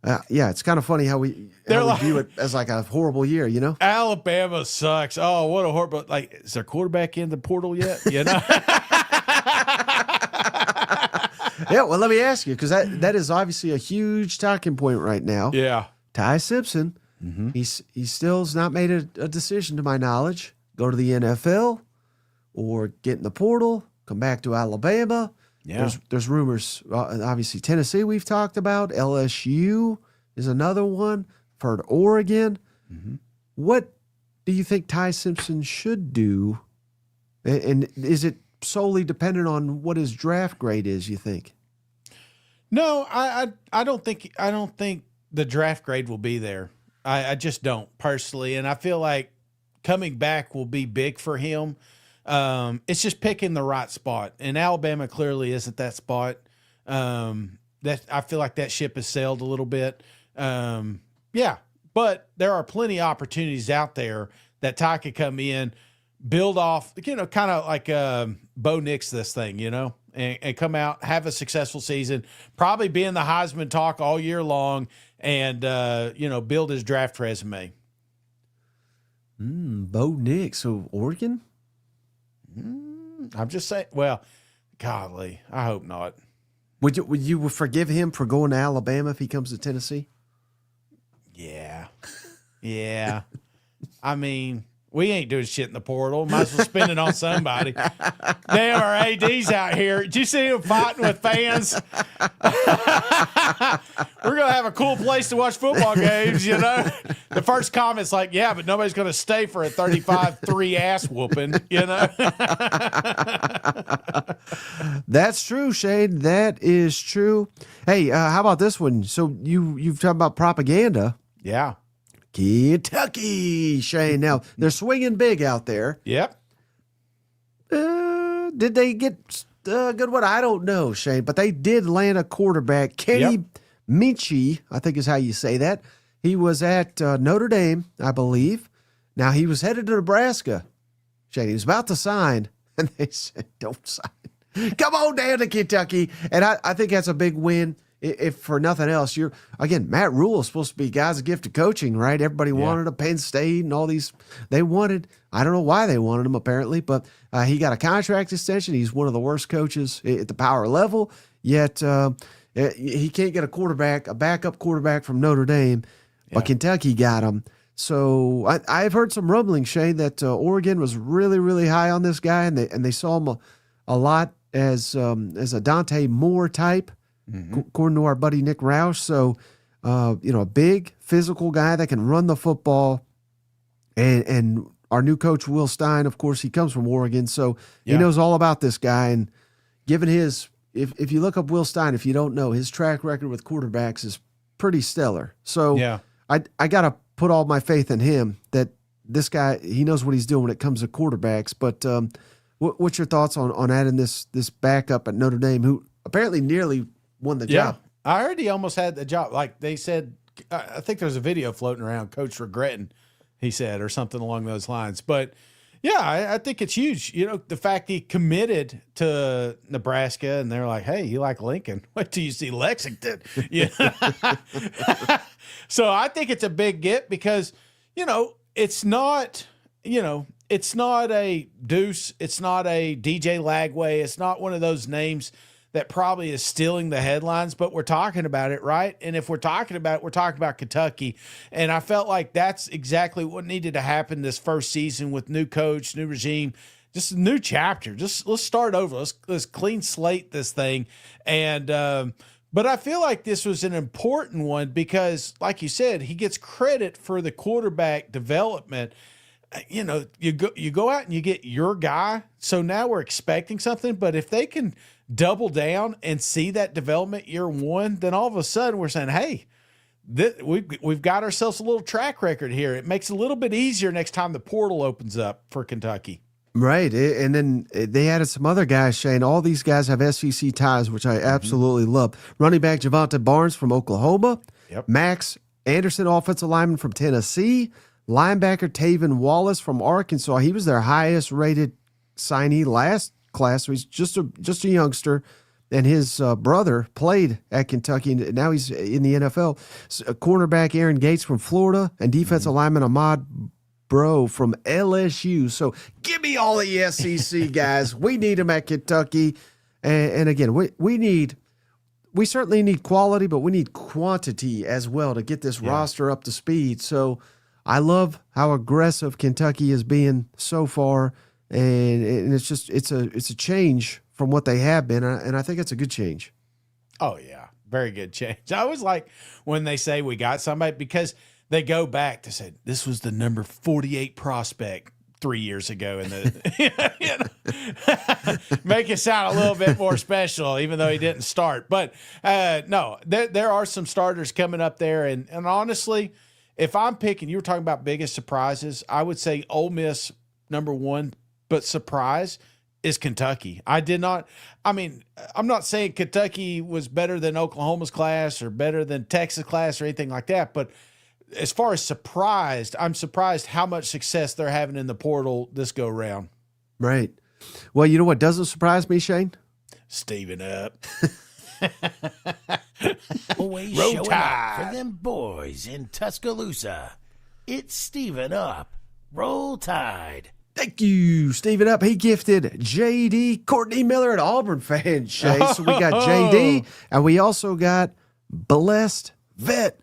S1: it's kind of funny how we view it as like a horrible year,
S2: Alabama sucks. Oh, what a horrible, is their quarterback in the portal yet?
S1: Yeah, well, let me ask you, because that is obviously a huge talking point right now.
S2: Yeah.
S1: Ty Simpson, he still's not made a decision to my knowledge. Go to the NFL or get in the portal, come back to Alabama.
S2: Yeah.
S1: There's rumors, obviously Tennessee we've talked about. LSU is another one. I've heard Oregon. Mm-hmm. What do you think Ty Simpson should do? And is it solely dependent on what his draft grade is, you think?
S2: No, I don't think the draft grade will be there. I just don't personally. And I feel like coming back will be big for him. It's just picking the right spot, and Alabama clearly isn't that spot. That I feel like that ship has sailed a little bit. Yeah, but there are plenty of opportunities out there that Ty could come in, build off, kind of like Bo Nix this thing, and come out, have a successful season, probably be in the Heisman talk all year long, and, build his draft resume.
S1: Bo Nix, so Oregon?
S2: I'm just saying, well, golly, I hope not.
S1: Would you forgive him for going to Alabama if he comes to Tennessee?
S2: Yeah. Yeah. I mean, we ain't doing shit in the portal. Might as well spend it on somebody. Damn, our AD's out here. Did you see him fighting with fans? We're going to have a cool place to watch football games, The first comment's like, yeah, but nobody's going to stay for a 35-3 ass whooping,
S1: That's true, Shane. That is true. Hey, how about this one? So you've talked about propaganda.
S2: Yeah.
S1: Kentucky, Shane. Now, they're swinging big out there.
S2: Yep.
S1: Did they get a good one? I don't know, Shane, but they did land a quarterback. Kenny Minchie, I think is how you say that. He was at Notre Dame, I believe. Now, he was headed to Nebraska. Shane, he was about to sign, and they said, don't sign. Come on down to Kentucky. And I think that's a big win. If for nothing else, Matt Rule is supposed to be guys a gift of coaching, right? Everybody wanted a Penn State and all these. They wanted, I don't know why they wanted him apparently, but he got a contract extension. He's one of the worst coaches at the power level, yet he can't get a backup quarterback from Notre Dame, but Kentucky got him. So I've heard some rumbling, Shane, that Oregon was really, really high on this guy, and they saw him a lot as a Dante Moore type. According to our buddy Nick Roush. So, a big physical guy that can run the football. And our new coach, Will Stein, of course, he comes from Oregon. So he knows all about this guy. And given his, if you look up Will Stein, if you don't know, his track record with quarterbacks is pretty stellar. So I got to put all my faith in him that this guy, he knows what he's doing when it comes to quarterbacks. But what's your thoughts on adding this backup at Notre Dame, who apparently nearly won the job?
S2: I heard he almost had the job. Like they said, I think there's a video floating around, coach regretting, he said, or something along those lines. But I think it's huge. The fact he committed to Nebraska and they're like, hey, you like Lincoln? Wait till you see Lexington. So I think it's a big get because, it's not, it's not a Deuce. It's not a DJ Lagway. It's not one of those names that probably is stealing the headlines, but we're talking about it, right? And if we're talking about it, we're talking about Kentucky. And I felt like that's exactly what needed to happen this first season with new coach, new regime, just a new chapter. Just let's start over. Let's clean slate this thing. And but I feel like this was an important one because, like you said, he gets credit for the quarterback development. You go out and you get your guy. So now we're expecting something, but if they can double down and see that development year one, then all of a sudden we're saying, hey, we've got ourselves a little track record here. It makes it a little bit easier next time the portal opens up for Kentucky.
S1: Right. And then they added some other guys, Shane. All these guys have SEC ties, which I absolutely love. Running back Javonte Barnes from Oklahoma. Yep. Max Anderson, offensive lineman from Tennessee. Linebacker Taven Wallace from Arkansas. He was their highest rated signee last class. So he's just a youngster, and his brother played at Kentucky, and now he's in the NFL. So, cornerback Aaron Gates from Florida, and defensive lineman Ahmad Bro from LSU. So give me all the SEC guys. We need them at Kentucky, and again, we certainly need quality, but we need quantity as well to get this roster up to speed. So I love how aggressive Kentucky is being so far. And it's a change from what they have been, and I think it's a good change.
S2: Oh yeah, very good change. I always like when they say we got somebody because they go back to say this was the number 48 prospect 3 years ago, and make it sound a little bit more special, even though he didn't start. But no, there are some starters coming up there, and honestly, if I'm picking, you were talking about biggest surprises, I would say Ole Miss number one. But surprise, is Kentucky. I'm not saying Kentucky was better than Oklahoma's class or better than Texas class or anything like that, but as far as surprised, I'm surprised how much success they're having in the portal this go round.
S1: Right. Well, you know what doesn't surprise me, Shane?
S2: Steven up.
S3: Always showing up for them boys in Tuscaloosa. It's Steven up. Roll Tide.
S1: Thank you, Steven Up. He gifted JD Courtney Miller, an Auburn fan, Shay. So we got JD, and we also got Blessed Vet.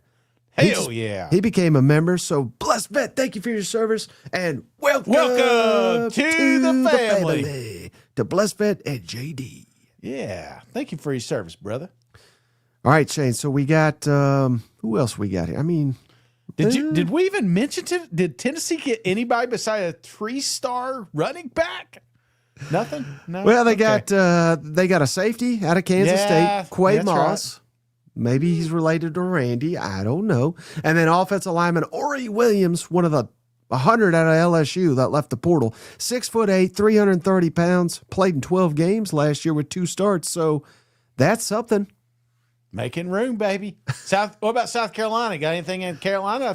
S2: Hell yeah.
S1: He became a member. So, Blessed Vet, thank you for your service, and welcome
S2: to the family.
S1: To Blessed Vet and JD.
S2: Yeah. Thank you for your service, brother.
S1: All right, Shane. So we got, who else we got here? I mean,
S2: did we even mention did Tennessee get anybody besides a 3-star running back? Nothing. No.
S1: Well, they got a safety out of Kansas State, Quay Moss. Right. Maybe he's related to Randy. I don't know. And then offensive lineman Ori Williams, one of the 100 out of LSU that left the portal. 6'8", 330 pounds, played in 12 games last year with 2 starts. So that's something.
S2: Making room, baby. What about South Carolina? Got anything in Carolina?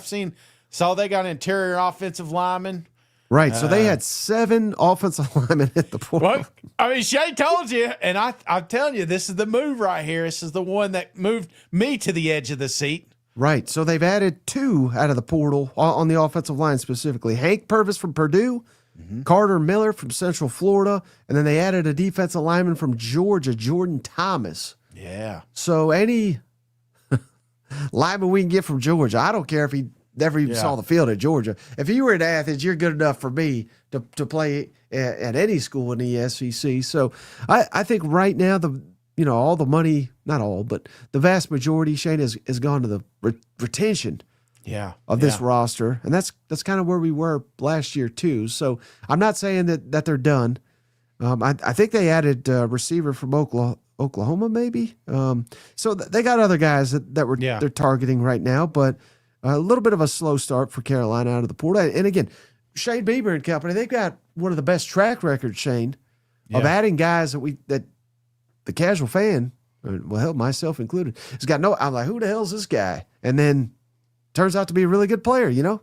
S2: Saw they got an interior offensive lineman.
S1: Right. So they had 7 offensive linemen at the portal.
S2: Well, I mean, Shay told you, and I'm telling you, this is the move right here. This is the one that moved me to the edge of the seat.
S1: Right. So they've added 2 out of the portal on the offensive line specifically. Hank Purvis from Purdue, Carter Miller from Central Florida, and then they added a defensive lineman from Georgia, Jordan Thomas.
S2: Yeah.
S1: So any lineman we can get from Georgia, I don't care if he never even saw the field at Georgia. If you were at Athens, you're good enough for me to play at any school in the SEC. So I think right now all the money, not all, but the vast majority, Shane, has gone to the retention of this roster. And that's kind of where we were last year too. So I'm not saying that they're done. I think they added a receiver from Oklahoma maybe. So they got other guys that they're targeting right now, but a little bit of a slow start for Carolina out of the portal. And again, Shane Bieber and company, they've got one of the best track records, Shane, of adding guys that the casual fan, well, hell, myself included, has got I'm like, who the hell's this guy? And then turns out to be a really good player, you know?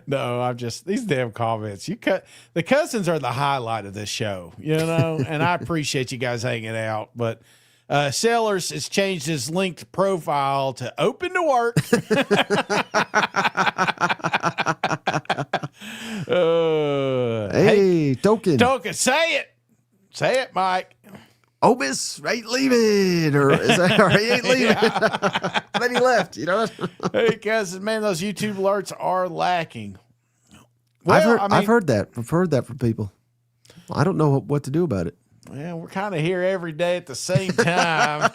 S2: No, I'm just these damn comments. The Cousins are the highlight of this show, and I appreciate you guys hanging out. But Sellers has changed his linked profile to open to work.
S1: Hey, Token,
S2: say it, Mike.
S1: Ole Miss ain't leaving, or he ain't leaving. Then he left,
S2: Hey, Cousins, man, those YouTube alerts are lacking.
S1: Well, I've heard that. I've heard that from people. I don't know what to do about it.
S2: Well, we're kind of here every day at the same time.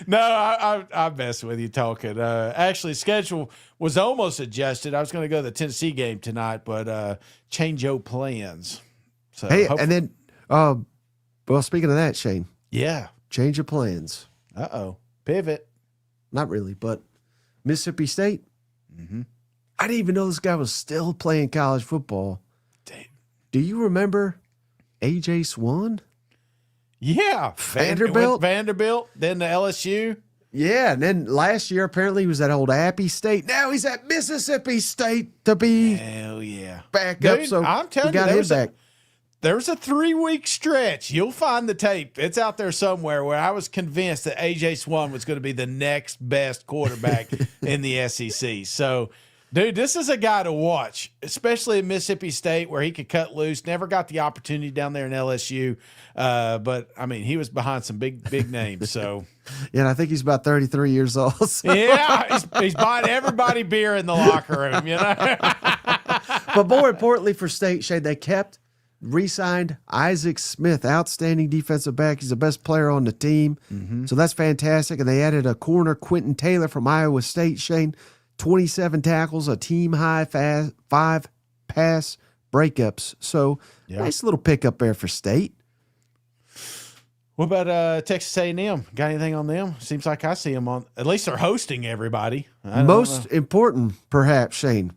S2: No, I'm messing with you, talking. Actually, schedule was almost adjusted. I was going to go to the Tennessee game tonight, but change your plans. So
S1: hey, and then, well, speaking of that, Shane.
S2: Yeah.
S1: Change your plans.
S2: Uh-oh. Pivot.
S1: Not really, but Mississippi State.
S2: Mm-hmm.
S1: I didn't even know this guy was still playing college football.
S2: Damn.
S1: Do you remember A.J. Swan?
S2: Yeah.
S1: Vanderbilt,
S2: then the LSU.
S1: Yeah, and then last year apparently he was at old Appy State. Now he's at Mississippi State to be back up. So
S2: I'm telling
S1: you, got him back.
S2: There was a 3-week stretch. You'll find the tape. It's out there somewhere where I was convinced that A.J. Swan was going to be the next best quarterback in the SEC. So, dude, this is a guy to watch, especially at Mississippi State where he could cut loose. Never got the opportunity down there in LSU. But, I mean, he was behind some big names. So,
S1: yeah, and I think he's about 33 years old. So.
S2: Yeah, he's buying everybody beer in the locker room,
S1: But more importantly for State, Shane, they re-signed Isaac Smith, outstanding defensive back. He's the best player on the team. Mm-hmm. So that's fantastic. And they added a corner, Quentin Taylor from Iowa State, Shane. 27 tackles, a team-high 5 pass breakups. So nice little pickup there for State.
S2: What about Texas A&M? Got anything on them? Seems like I see them on. At least they're hosting everybody.
S1: Most important, perhaps, Shane.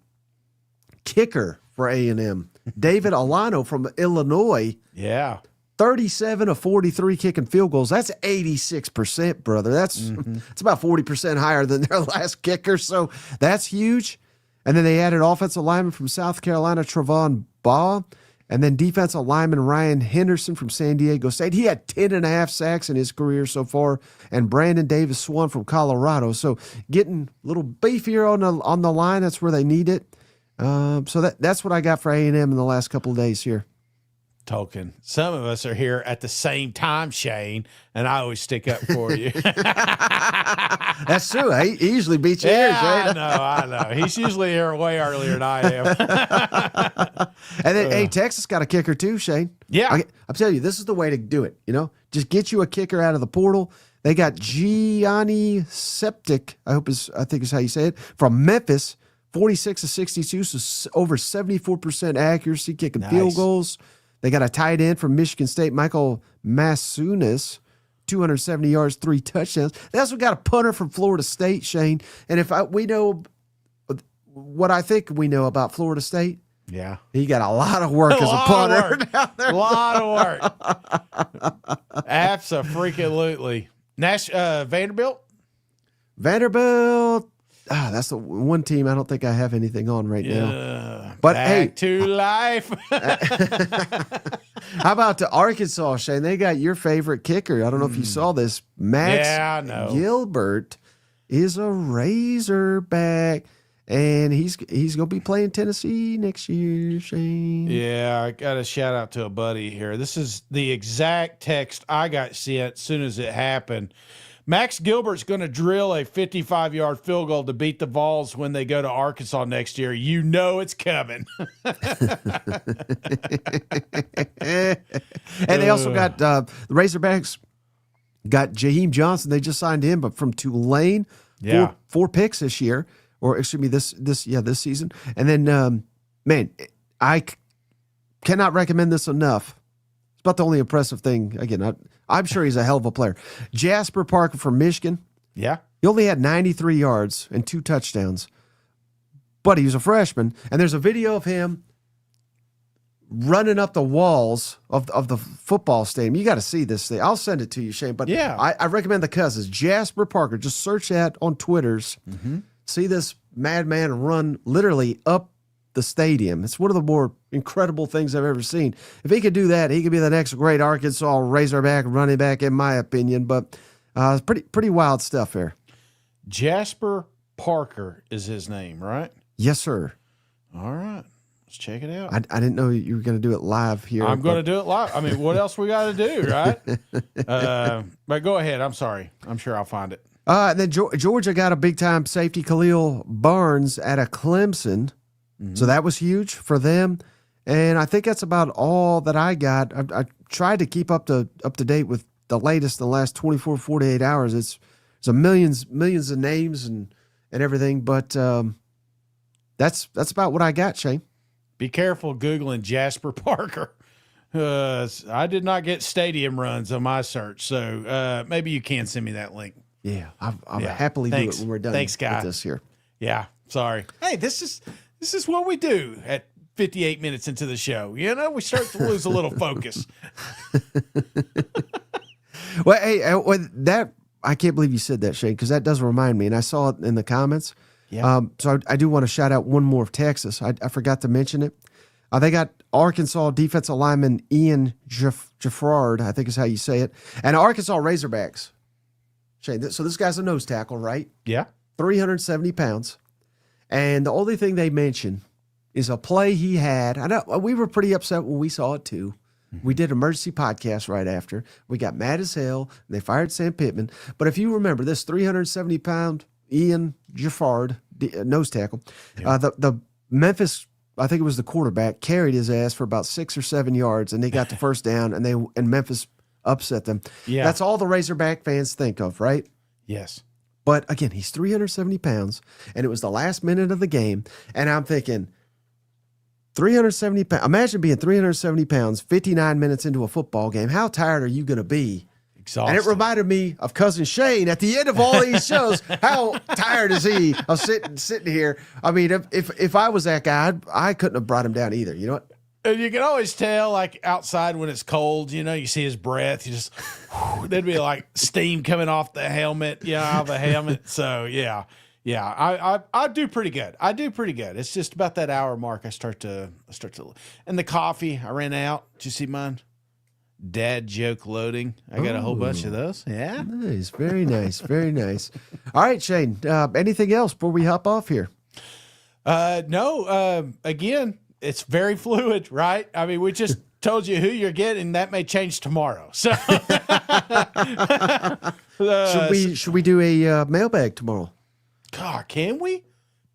S1: Kicker for A&M. David Alano from Illinois.
S2: Yeah.
S1: 37 of 43 kicking field goals. That's 86%, brother. That's it's about 40% higher than their last kicker. So that's huge. And then they added offensive lineman from South Carolina, Trevon Baugh. And then defensive lineman Ryan Henderson from San Diego State. He had 10.5 sacks in his career so far. And Brandon Davis Swan from Colorado. So getting a little beefier on the line. That's where they need it. So that's what I got for A&M in the last couple of days here.
S2: Tolkien. Some of us are here at the same time, Shane, and I always stick up for you.
S1: That's true. He usually beats you here, Shane.
S2: I know. He's usually here way earlier than I am.
S1: And then, hey, Texas got a kicker too, Shane.
S2: Yeah.
S1: I'm telling you, this is the way to do it. Just get you a kicker out of the portal. They got Gianni Septic, I think is how you say it, from Memphis, 46 of 62, so over 74% accuracy, kicking field goals. They got a tight end from Michigan State, Michael Masunas, 270 yards, 3 touchdowns. They also got a punter from Florida State, Shane. And we know what I think we know about Florida State,
S2: yeah,
S1: he got a lot of work as a punter down there.
S2: A lot of work. Absolutely. Vanderbilt?
S1: Vanderbilt. That's the one team I don't think I have anything on right now. But
S2: back to life.
S1: How about the Arkansas, Shane? They got your favorite kicker. I don't know if you saw this. Max Gilbert is a Razorback, and he's going to be playing Tennessee next year, Shane.
S2: Yeah, I got a shout out to a buddy here. This is the exact text I got sent as soon as it happened. Max Gilbert's going to drill a 55-yard field goal to beat the Vols when they go to Arkansas next year. You know it's coming.
S1: And they also got the Razorbacks got Jaheim Johnson. They just signed him, but from Tulane.
S2: Yeah.
S1: Four picks this year, or excuse me, this season. And then, man, I cannot recommend this enough. It's about the only impressive thing. Again, I'm sure he's a hell of a player. Jasper Parker from Michigan.
S2: Yeah.
S1: He only had 93 yards and 2 touchdowns, but he was a freshman. And there's a video of him running up the walls of the football stadium. You got to see this thing. I'll send it to you, Shane. But
S2: yeah,
S1: I recommend the cousins. Jasper Parker. Just search that on Twitters. Mm-hmm. See this madman run literally up the stadium. It's one of the more incredible things I've ever seen. If he could do that, he could be the next great Arkansas Razorback running back, in my opinion. But it's pretty wild stuff there.
S2: Jasper Parker is his name, right?
S1: Yes, sir.
S2: All right. Let's check it out.
S1: I didn't know you were going to do it live here.
S2: I'm going to do it live. I mean, what else we got to do, right? But go ahead. I'm sorry. I'm sure I'll find it.
S1: And then Georgia got a big-time safety, Khalil Barnes, out of Clemson. Mm-hmm. So that was huge for them. And I think that's about all that I got. I tried to keep up to date with the latest in the last 24, 48 hours. It's millions of names and everything. But that's about what I got, Shane.
S2: Be careful Googling Jasper Parker. I did not get stadium runs on my search. So maybe you can send me that link.
S1: Yeah, I'll happily do it when we're done.
S2: Thanks, guy.
S1: With this here.
S2: Yeah, sorry. Hey, this is what we do at 58 minutes into the show. You know, we start to lose a little focus.
S1: Well, hey, that I can't believe you said that, Shane, because that does remind me, and I saw it in the comments.
S2: Yeah.
S1: So I do want to shout out one more of Texas. I forgot to mention it. They got Arkansas defensive lineman Ian Jaffrard, I think is how you say it, and Arkansas Razorbacks. Shane, so this guy's a nose tackle, right?
S2: Yeah.
S1: 370 pounds. And the only thing they mention is a play he had. I know we were pretty upset when we saw it too. Mm-hmm. We did an emergency podcast right after. We got mad as hell. They fired Sam Pittman. But if you remember, this 370-pound Ian Jaffrard, nose tackle, the Memphis, I think it was the quarterback, carried his ass for about 6 or 7 yards, and they got the first down, and Memphis upset them.
S2: Yeah.
S1: That's all the Razorback fans think of, right?
S2: Yes.
S1: But again, he's 370 pounds, and it was the last minute of the game. And I'm thinking, 370 pounds. Imagine being 370 pounds, 59 minutes into a football game. How tired are you going to be
S2: Exhausted.
S1: And it reminded me of Cousin Shane at the end of all these shows. How tired is he of sitting here? I mean, if I was that guy, I couldn't have brought him down either. You know what?
S2: And you can always tell, like outside when it's cold, you see his breath. You just, there'd be like steam coming off the helmet, out of the helmet. So yeah, I do pretty good. It's just about that hour mark. I start to, and the coffee I ran out. Did you see mine? Dad joke loading. I got a whole bunch of those. Yeah.
S1: Nice. Very nice. Very nice. All right, Shane. Anything else before we hop off here?
S2: No. Again, it's very fluid, right? I mean, we just told you who you're getting. That may change tomorrow. So
S1: should we do a mailbag tomorrow?
S2: God, can we?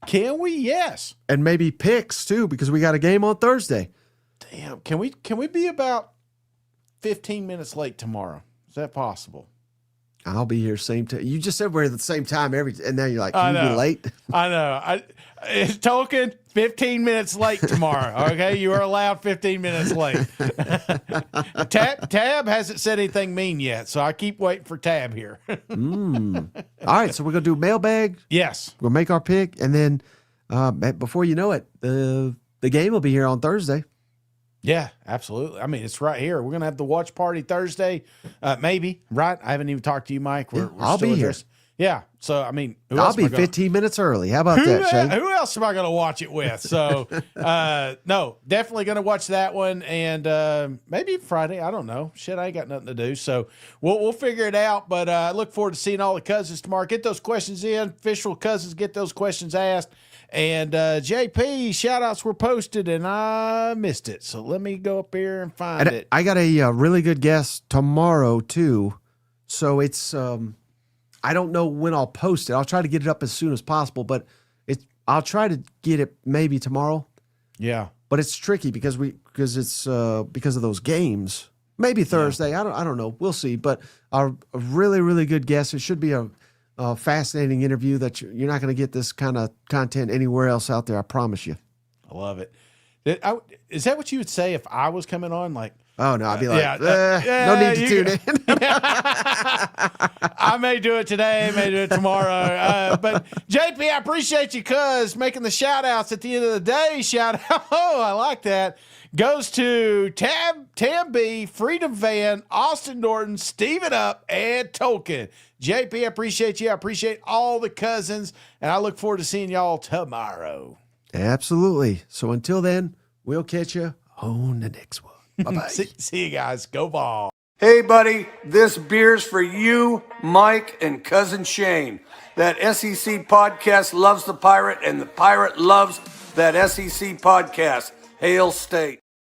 S2: Can we? Yes.
S1: And maybe picks too, because we got a game on Thursday.
S2: Damn. Can we be about 15 minutes late tomorrow? Is that possible?
S1: I'll be here same time. You just said we're at the same time and now you're like, can we be late?
S2: I know. It's Tolkien, 15 minutes late tomorrow. Okay, you are allowed 15 minutes late. Tab hasn't said anything mean yet, so I keep waiting for Tab here.
S1: All right, so we're gonna do mailbag.
S2: Yes,
S1: we'll make our pick, and then before you know it, the game will be here on Thursday.
S2: Yeah, absolutely. I mean, it's right here. We're gonna have the watch party Thursday, maybe. Right? I haven't even talked to you, Mike.
S1: I'll be here.
S2: Yeah. So, I mean,
S1: I'll be 15 minutes early. How about that, Shane?
S2: Who else am I going to watch it with? So, no, definitely going to watch that one. And maybe Friday. I don't know. Shit, I ain't got nothing to do. So, we'll figure it out. But I look forward to seeing all the cousins tomorrow. Get those questions in. Official cousins, get those questions asked. And JP, shout-outs were posted, and I missed it. So, let me go up here and find it.
S1: I got a really good guest tomorrow, too. So, it's I don't know when I'll post it. I'll try to get it up as soon as possible, but I'll try to get it maybe tomorrow.
S2: Yeah.
S1: But it's tricky because it's because of those games. Maybe Thursday. Yeah. I don't know. We'll see. But a really, really good guest. It should be a fascinating interview that you're not going to get this kind of content anywhere else out there. I promise you.
S2: I love it. Is that what you would say if I was coming on? Like,
S1: oh, no, I'd be like, no need to tune in.
S2: I may do it today, may do it tomorrow. But, JP, I appreciate you, cuz, making the shout-outs at the end of the day. Shout-out, oh, I like that. Goes to Tam B, Freedom Van, Austin Norton, Steven Up, and Tolkien. JP, I appreciate you. I appreciate all the cousins, and I look forward to seeing y'all tomorrow.
S1: Absolutely. So until then, we'll catch you on the next one. Bye-bye.
S2: See you guys. Go Ball.
S4: Hey, buddy, this beer's for you, Mike, and Cousin Shane. That SEC podcast loves the Pirate, and the Pirate loves that SEC podcast. Hail State.